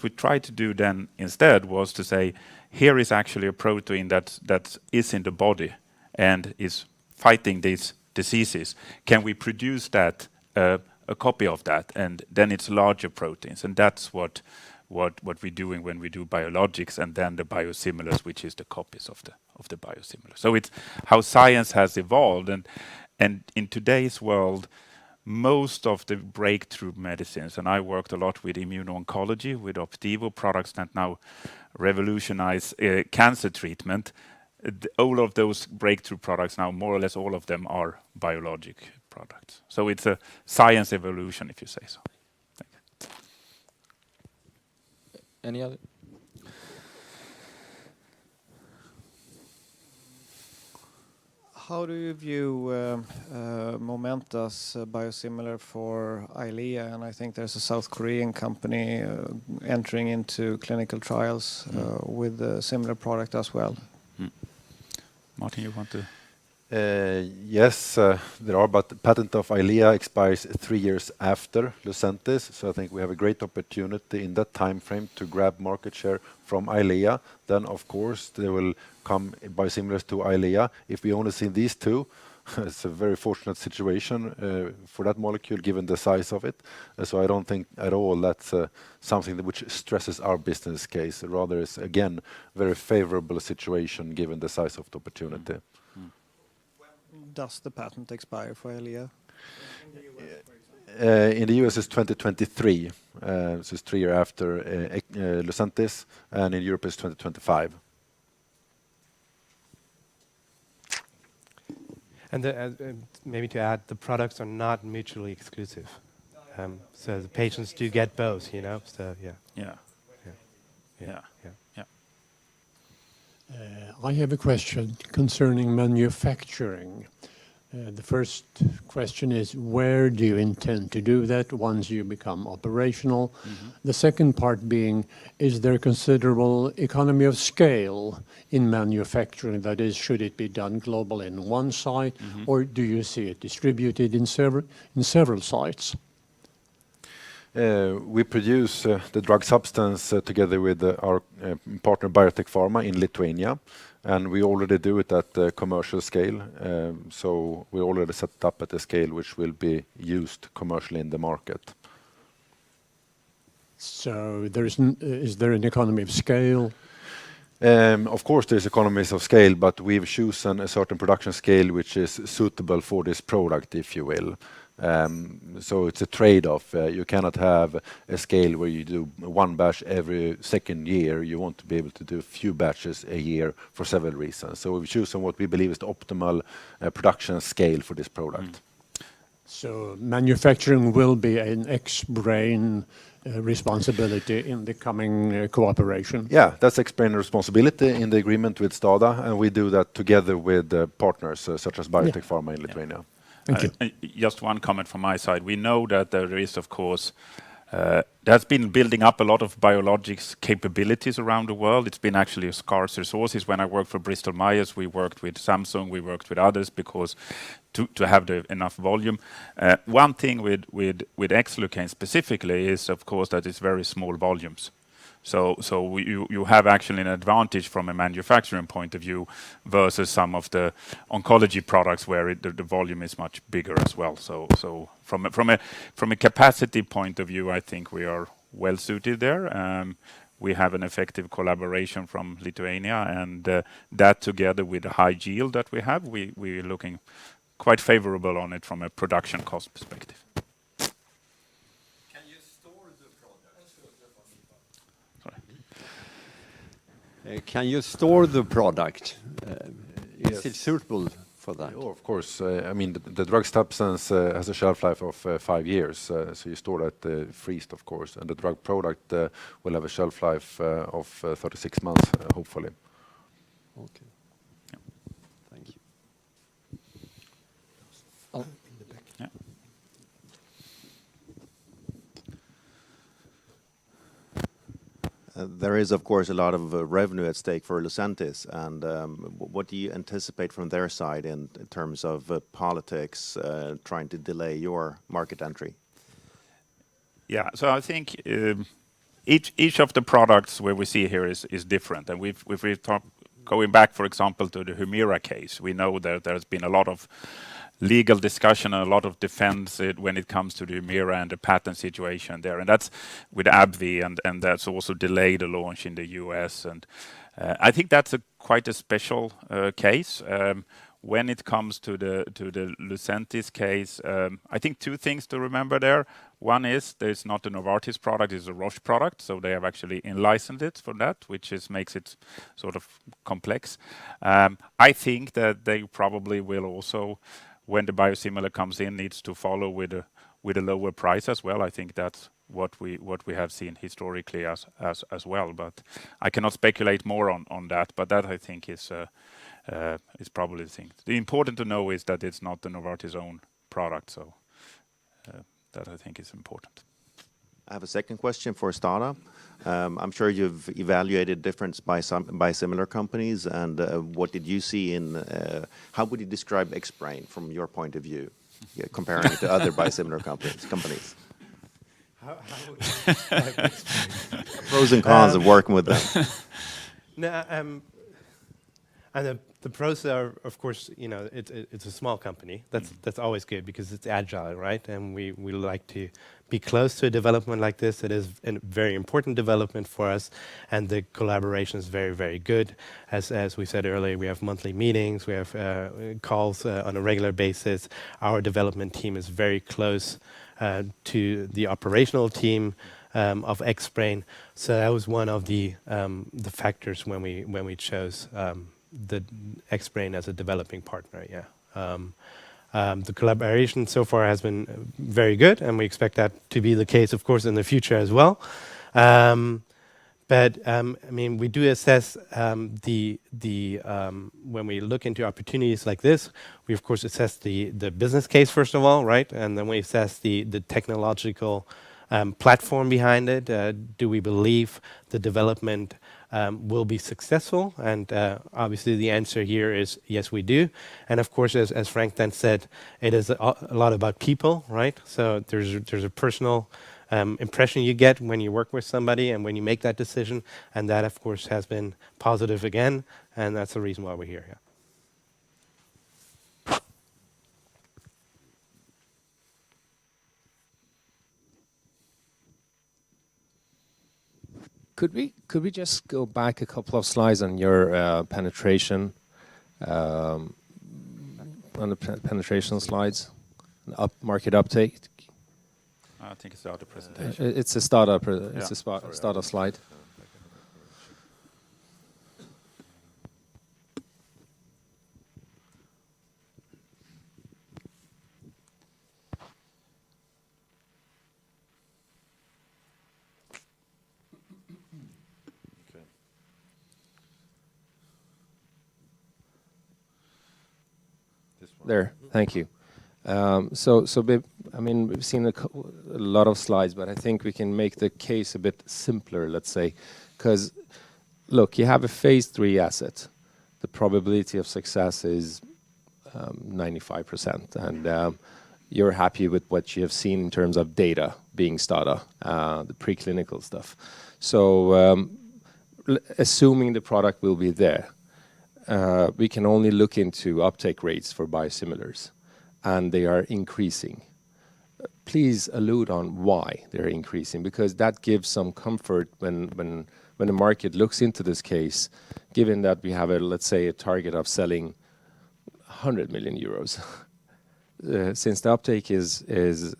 we tried to do then instead was to say, here is actually a protein that is in the body and is fighting these diseases. Can we produce that, a copy of that, and then it's larger proteins? And that's what we're doing when we do biologics, and then the biosimilars, which is the copies of the biosimilars. So it's how science has evolved, and in today's world, most of the breakthrough medicines, and I worked a lot with immuno-oncology, with Opdivo products that now revolutionize cancer treatment. All of those breakthrough products now, more or less all of them are biologic products. So it's a science evolution, if you say so. Any other? How do you view Momenta's biosimilar for Eylea? And I think there's a South Korean company entering into clinical trials with a similar product as well. Martin, you want to? Yes, there are, but the patent of Eylea expires 3 years after Lucentis, so I think we have a great opportunity in that time frame to grab market share from Eylea. Then, of course, there will come biosimilars to Eylea. If we only see these two, it's a very fortunate situation for that molecule, given the size of it. So I don't think at all that's something which stresses our business case. Rather, it's again very favorable situation given the size of the opportunity. Does the patent expire for Eylea? In the US, it's 2023, so it's 3 years after Lucentis, and in Europe, it's 2025. And maybe to add, the products are not mutually exclusive. So the patients do get both, you know. So yeah. Yeah. Yeah. Yeah. Yeah. Yeah. I have a question concerning manufacturing. The first question is, where do you intend to do that once you become operational? The second part being, is there considerable economy of scale in manufacturing? That is, should it be done global in one site, or do you see it distributed in several sites? We produce the drug substance together with our partner Biotech Pharma in Lithuania, and we already do it at the commercial scale. So we already set it up at a scale which will be used commercially in the market. So is there an economy of scale? Of course, there's economies of scale, but we've chosen a certain production scale which is suitable for this product, if you will. So it's a trade-off. You cannot have a scale where you do one batch every second year. You want to be able to do a few batches a year for several reasons. So we've chosen what we believe is the optimal production scale for this product. So manufacturing will be an Xbrane responsibility in the coming cooperation? Yeah, that's Xbrane responsibility in the agreement with STADA, and we do that together with partners such as Biotech Pharma in Lithuania. Thank you. Just one comment from my side. We know that there is, of course, there's been building up a lot of biologics capabilities around the world. It's been actually a scarce resources. When I worked for Bristol Myers, we worked with Samsung, we worked with others because to have enough volume. One thing with Xlucane specifically is, of course, that it's very small volumes. So you have actually an advantage from a manufacturing point of view versus some of the oncology products where the volume is much bigger as well. So from a capacity point of view, I think we are well suited there. We have an effective collaboration from Lithuania, and that together with the high yield that we have, we're looking quite favorable on it from a production cost perspective. Can you store the product? Is Yes. it suitable for that? Oh, of course. I mean, the drug substance has a shelf life of 5 years, so you store that freezed, of course, and the drug product will have a shelf life of 36 months, hopefully. Okay. Thank you. There is, of course, a lot of revenue at stake for Lucentis, and what do you anticipate from their side in terms of politics trying to delay your market entry? Yeah, so I think each of the products where we see here is different, and we've talked going back, for example, to the Humira case. We know that there's been a lot of legal discussion and a lot of defense when it comes to the Humira and the patent situation there, and that's with AbbVie, and that's also delayed the launch in the US. And I think that's quite a special case. When it comes to the Lucentis case, I think two things to remember there. One is there's not a Novartis product, it's a Roche product, so they have actually in-licensed it for that, which makes it sort of complex. I think that they probably will also, when the biosimilar comes in, needs to follow with a lower price as well. I think that's what we have seen historically as well. But I cannot speculate more on that. But that I think is probably the thing. The important to know is that it's not the Novartis own product. So that I think is important. I have a second question for STADA. I'm sure you've evaluated different biosimilar companies, and what did you see in? How would you describe Xbrane from your point of view, comparing it to other biosimilar companies? How would you describe Xbrane? Pros and cons of working with them. No, and the pros are, of course, it's a small company. That's always good because it's agile, right? And we like to be close to a development like this. It is a very important development for us, and the collaboration is very, very good. As we said earlier, we have monthly meetings, we have calls on a regular basis. Our development team is very close to the operational team of Xbrane. So that was one of the factors when we chose the Xbrane as a developing partner. Yeah, The collaboration so far has been very good, and we expect that to be the case, of course, in the future as well. But I mean, we do assess when we look into opportunities like this, we of course assess the business case first of all, right? And then we assess the technological platform behind it. Do we believe the development will be successful? And obviously the answer here is yes, we do. And of course, as Frank then said, it is a lot about people, right? So there's a personal impression you get when you work with somebody and when you make that decision, and that of course has been positive again, and that's the reason why we're here. Yeah. Could we just go back a couple of slides on your penetration, on the penetration slides, market uptake? I think it's the other presentation. It's a STADA. It's a STADA slide. There, thank you. I mean, we've seen a lot of slides, but I think we can make the case a bit simpler, let's say, because look, you have a phase 3 asset. The probability of success is 95%, and you're happy with what you have seen in terms of data being STADA, the preclinical stuff. So, assuming the product will be there, we can only look into uptake rates for biosimilars, and they are increasing. Please allude on why they're increasing, because that gives some comfort when the market looks into this case, given that we have let's say, a target of selling 100 million euros. Since the uptake is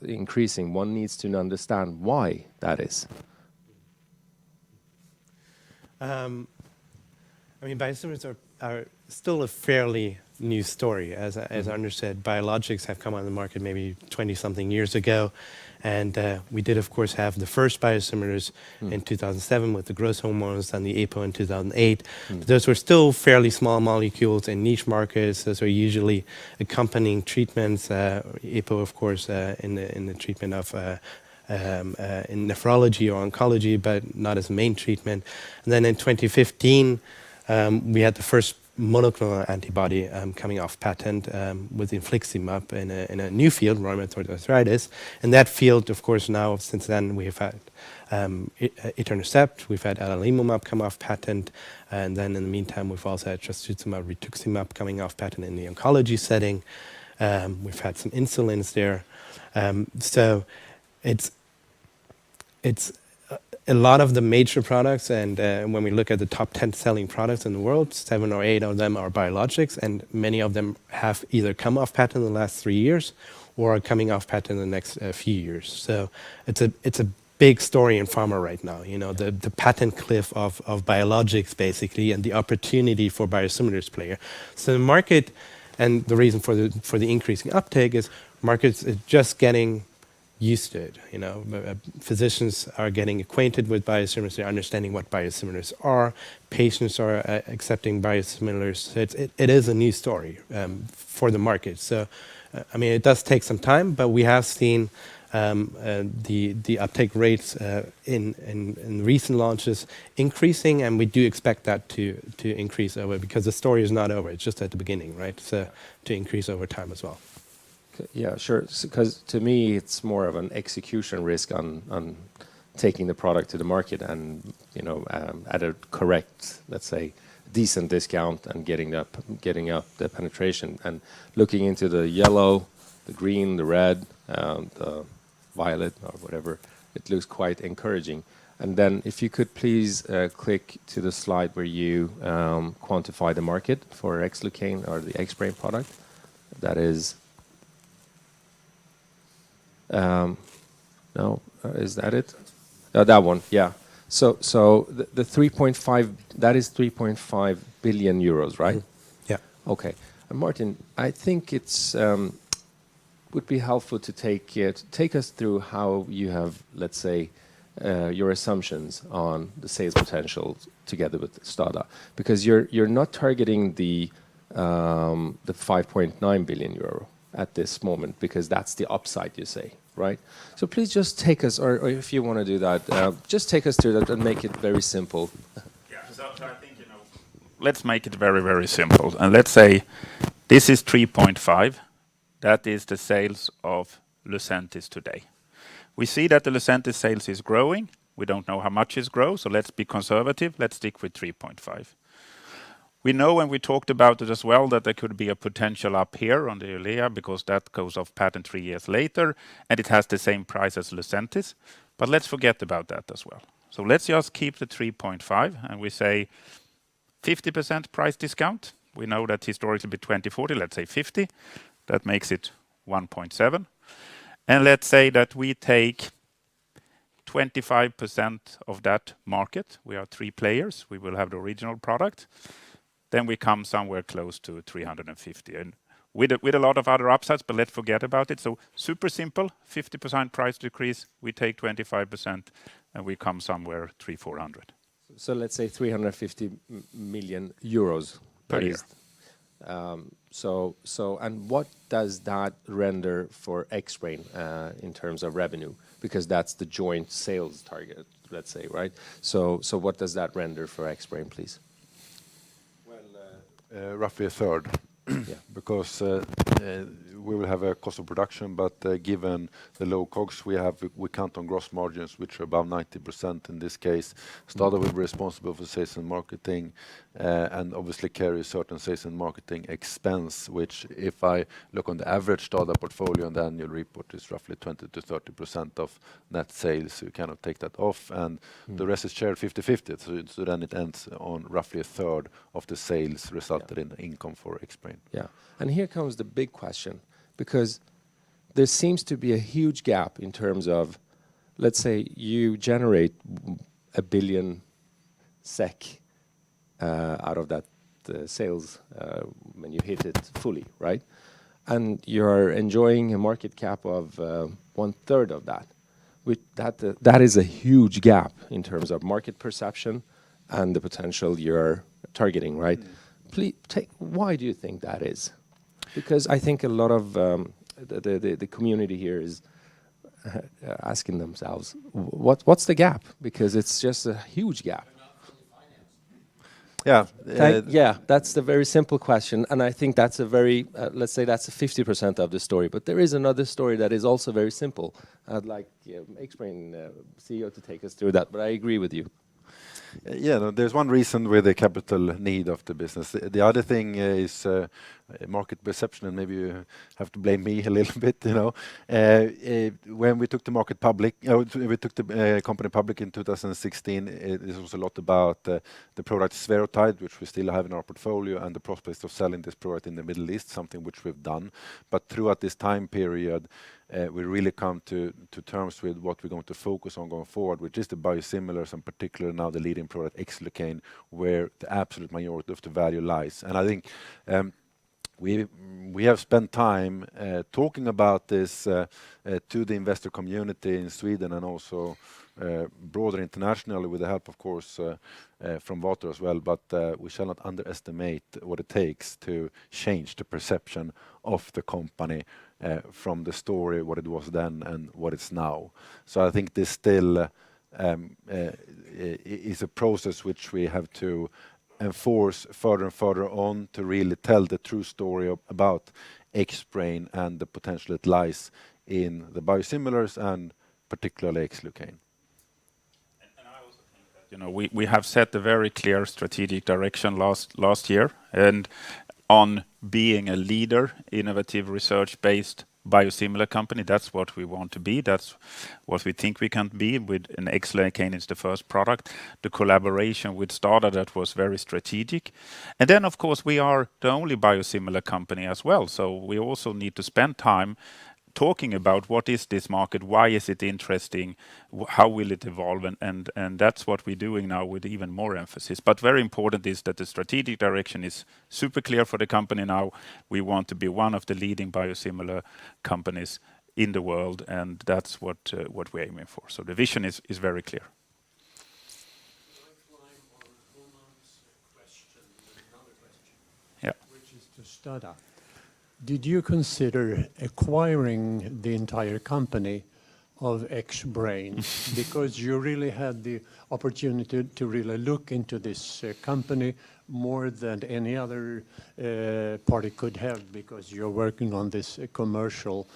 increasing, one needs to understand why that is. I mean, biosimilars are still a fairly new story. As Anders said, biologics have come on the market maybe 20-something years ago. And we did, of course, have the first biosimilars in 2007 with the growth hormones and the APO in 2008. But those were still fairly small molecules in niche markets. Those are usually accompanying treatments. APO, of course, in the treatment of in nephrology or oncology, but not as main treatment. And then in 2015, we had the first monoclonal antibody coming off patent with infliximab in a new field, rheumatoid arthritis. In that field, of course, now since then we have had etanercept, we've had adalimumab come off patent, and then in the meantime we've also had trastuzumab, rituximab coming off patent in the oncology setting. We've had some insulins there, so it's a lot of the major products, and when we look at the top 10 selling products in the world, 7 or 8 of them are biologics, and many of them have either come off patent in the last 3 years or are coming off patent in the next few years. So it's a big story in pharma right now. You know, the patent cliff of biologics basically, and the opportunity for biosimilars player. So the market, and the reason for the increasing uptake is markets is just getting used to it. You know, physicians are getting acquainted with biosimilars, they're understanding what biosimilars are, patients are accepting biosimilars. So it is a new story for the market. So, I mean, it does take some time, but we have seen the uptake rates in recent launches increasing, and we do expect that to increase over, because the story is not over, it's just at the beginning, right? So to increase over time as well. Yeah, sure. Because to me, it's more of an execution risk on taking the product to the market, and at a correct, let's say, decent discount, and getting up the penetration, and looking into the yellow, the green, the red, the violet, or whatever. It looks quite encouraging. And then, if you could please click to the slide where you quantify the market for Xlucane or the Xbrane product. That is. No, is that it? That one, yeah. So the 3.5, that is 3.5 billion euros, right? Yeah. Okay. Martin, I think it's would be helpful to take us through how you have, let's say, your assumptions on the sales potential together with STADA, because you're not targeting the 5.9 billion euro at this moment, because that's the upside, you say, right? So please just take us, or if you want to do that, just take us through that and make it very simple. Yeah, so I think, let's make it very, very simple. And let's say this is 3.5. That is the sales of Lucentis today. We see that the Lucentis sales is growing. We don't know how much it grows, so let's be conservative. Let's stick with 3.5. We know, and we talked about it as well, that there could be a potential up here on the Eylea, because that goes off patent 3 years later, and it has the same price as Lucentis. But let's forget about that as well. So let's just keep the 3.5, and we say 50% price discount. We know that historically be 20/40, let's say 50. That makes it 1.7. And let's say that we take 25% of that market. We are 3 players. We will have the original product. Then we come somewhere close to 350. And with a lot of other upsides, but let's forget about it. So super simple, 50% price decrease. We take 25% and we come somewhere 300-400. So let's say 350 million euros per year. And what does that render for Xbrane in terms of revenue? Because that's the joint sales target, let's say, right? So what does that render for Xbrane, please? Well, roughly a third. Yeah. Because we will have a cost of production, but given the low COGS we have, we count on gross margins, which are above 90% in this case. STADA will be responsible for sales and marketing, and obviously carry a certain sales and marketing expense, which if I look on the average STADA portfolio on the annual report is roughly 20-30% of net sales. So you cannot take that off, and the rest is shared 50-50. So then it ends on roughly a third of the sales resulted in income for Xbrane. Yeah, and here comes the big question, because there seems to be a huge gap in terms of, let's say you generate 1 billion SEK out of that sales when you hit it fully, right? And you're enjoying a market cap of 1/3 of that. That is a huge gap in terms of market perception and the potential you're targeting, right? Please why do you think that is? Because I think a lot of the community here is asking themselves, what's the gap? Because it's just a huge gap. Yeah. Yeah, that's the very simple question, and I think that's a very, let's say that's 50% of the story. But there is another story that is also very simple. I'd like Xbrane CEO to take us through that, but I agree with you. Yeah, no, there's one reason with the capital need of the business. The other thing is market perception, and maybe you have to blame me a little bit. When we took the market public, we took the company public in 2016. It was a lot about the product Sverotide, which we still have in our portfolio, and the prospects of selling this product in the Middle East, something which we've done. But throughout this time period, we really come to terms with what we're going to focus on going forward, which is the biosimilars, and particularly now the leading product Xlucane, where the absolute majority of the value lies. And I think we have spent time talking about this to the investor community in Sweden and also broader internationally, with the help, of course, from Vator as well. But we shall not underestimate what it takes to change the perception of the company from the story, what it was then and what it's now. So I think this still is a process which we have to enforce further and further on to really tell the true story about Xbrane and the potential it lies in the biosimilars and particularly Xlucane. And I also think that we have set a very clear strategic direction last year, and on being a leader, innovative research-based biosimilar company. That's what we want to be. That's what we think we can be. With an Xlucane is the first product. The collaboration with STADA, that was very strategic. And then, of course, we are the only biosimilar company as well. So we also need to spend time talking about what is this market, why is it interesting, how will it evolve, and that's what we're doing now with even more emphasis. But very important is that the strategic direction is super clear for the company now. We want to be one of the leading biosimilar companies in the world, and that's what we're aiming for. So the vision is very clear. Yeah. Which is to STADA. Did you consider acquiring the entire company of Xbrane? Because you really had the opportunity to really look into this company more than any other party could have, because you're working on this commercial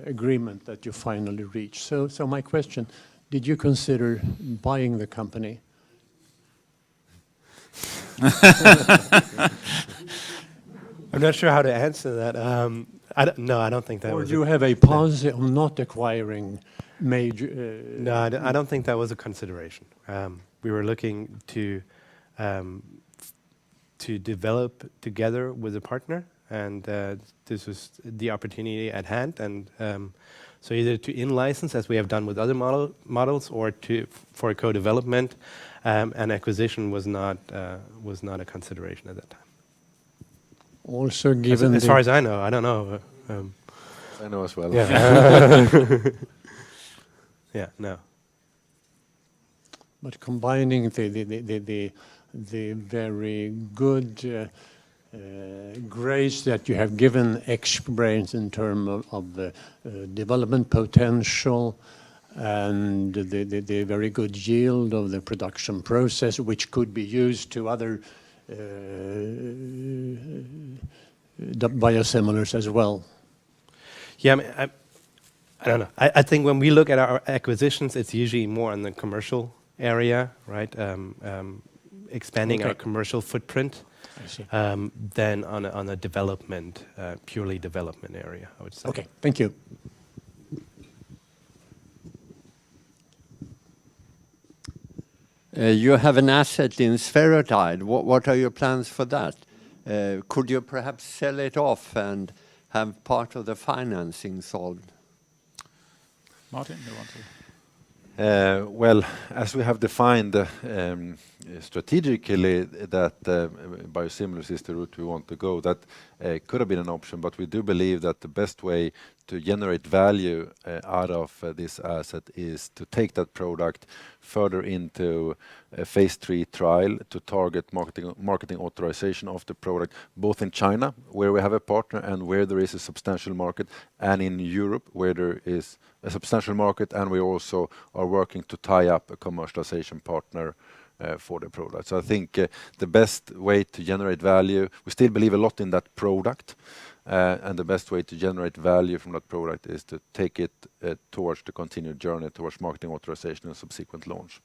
agreement that you finally reached. So my question, did you consider buying the company? I'm not sure how to answer that. No, I don't think that Or was. do you have a policy of not acquiring major? No, I don't think that was a consideration. We were looking to develop together with a partner, and this was the opportunity at hand. And so either to in-license, as we have done with other models, or for co-development, and acquisition was not a consideration at that time. Also, given as far as I know, I don't know. I know as well. Yeah. Yeah. No. But combining the very good grace that you have given Xbrane in terms of the development potential and the very good yield of the production process, which could be used to other biosimilars as well. Yeah, I don't know. I think when we look at our acquisitions, it's usually more in the commercial area, right? Expanding our commercial footprint, than on a development, purely development area, I would say. Okay, thank you. You have an asset in spherotide. What are your plans for that? Could you perhaps sell it off and have part of the financing solved? Martin, you want to? Well, as we have defined strategically that biosimilars is the route we want to go, that could have been an option, but we do believe that the best way to generate value out of this asset is to take that product further into a phase 3 trial to target marketing authorization of the product, both in China, where we have a partner and where there is a substantial market, and in Europe, where there is a substantial market, and we also are working to tie up a commercialization partner for the product. So I think the best way to generate value, we still believe a lot in that product, and the best way to generate value from that product is to take it towards the continued journey towards marketing authorization and subsequent launch.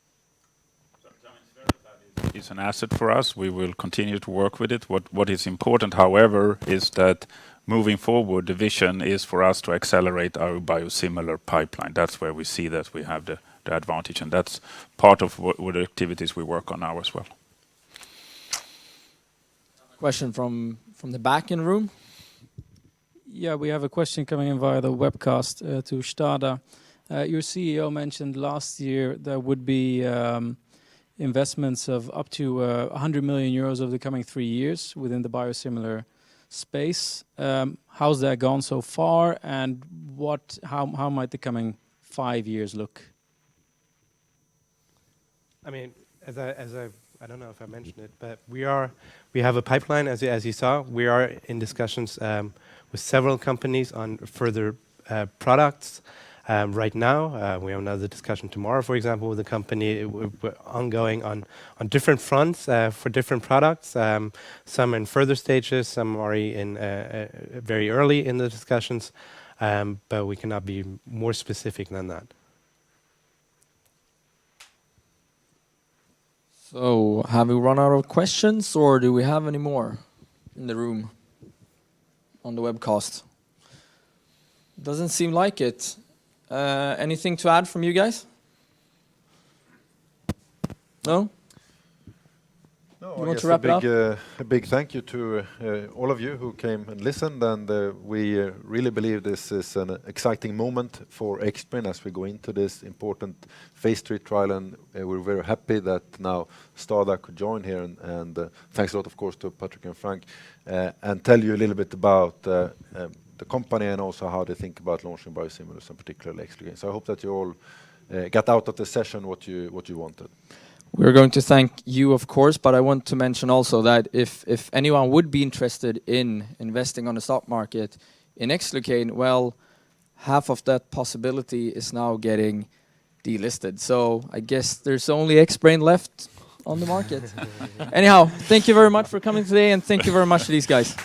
It's an asset for us. We will continue to work with it. What is important, however, is that moving forward, the vision is for us to accelerate our biosimilar pipeline. That's where we see that we have the advantage, and that's part of what the activities we work on now as well. Question from the back in the room. Yeah, we have a question coming in via the webcast to STADA. Your CEO mentioned last year there would be investments of up to 100 million euros over the coming 3 years within the biosimilar space. How's that gone so far, and how might the coming 5 years look? I mean, I don't know if I mentioned it, but we have a pipeline, as you saw. We are in discussions with several companies on further products. Right now, we have another discussion tomorrow, for example, with a company. We're ongoing on different fronts for different products. Some in further stages, some already in very early in the discussions, but we cannot be more specific than that. So, have we run out of questions, or do we have any more in the room on the webcast? Doesn't seem like it. Anything to add from you guys? No? No, You I want guess to wrap it up? a big thank you to all of you who came and listened, and we really believe this is an exciting moment for Xbrane as we go into this important phase 3 trial, and we're very happy that now STADA could join here, and thanks a lot, of course, to Patrick and Frank, and tell you a little bit about the company and also how they think about launching biosimilars, and particularly Xlucane. So I hope that you all got out of the session what you wanted. We're going to thank you, of course, but I want to mention also that if anyone would be interested in investing on the stock market in Xlucane, well, half of that possibility is now getting delisted. So I guess there's only Xbrane left on the market. Anyhow, thank you very much for coming today, and thank you very much to these guys.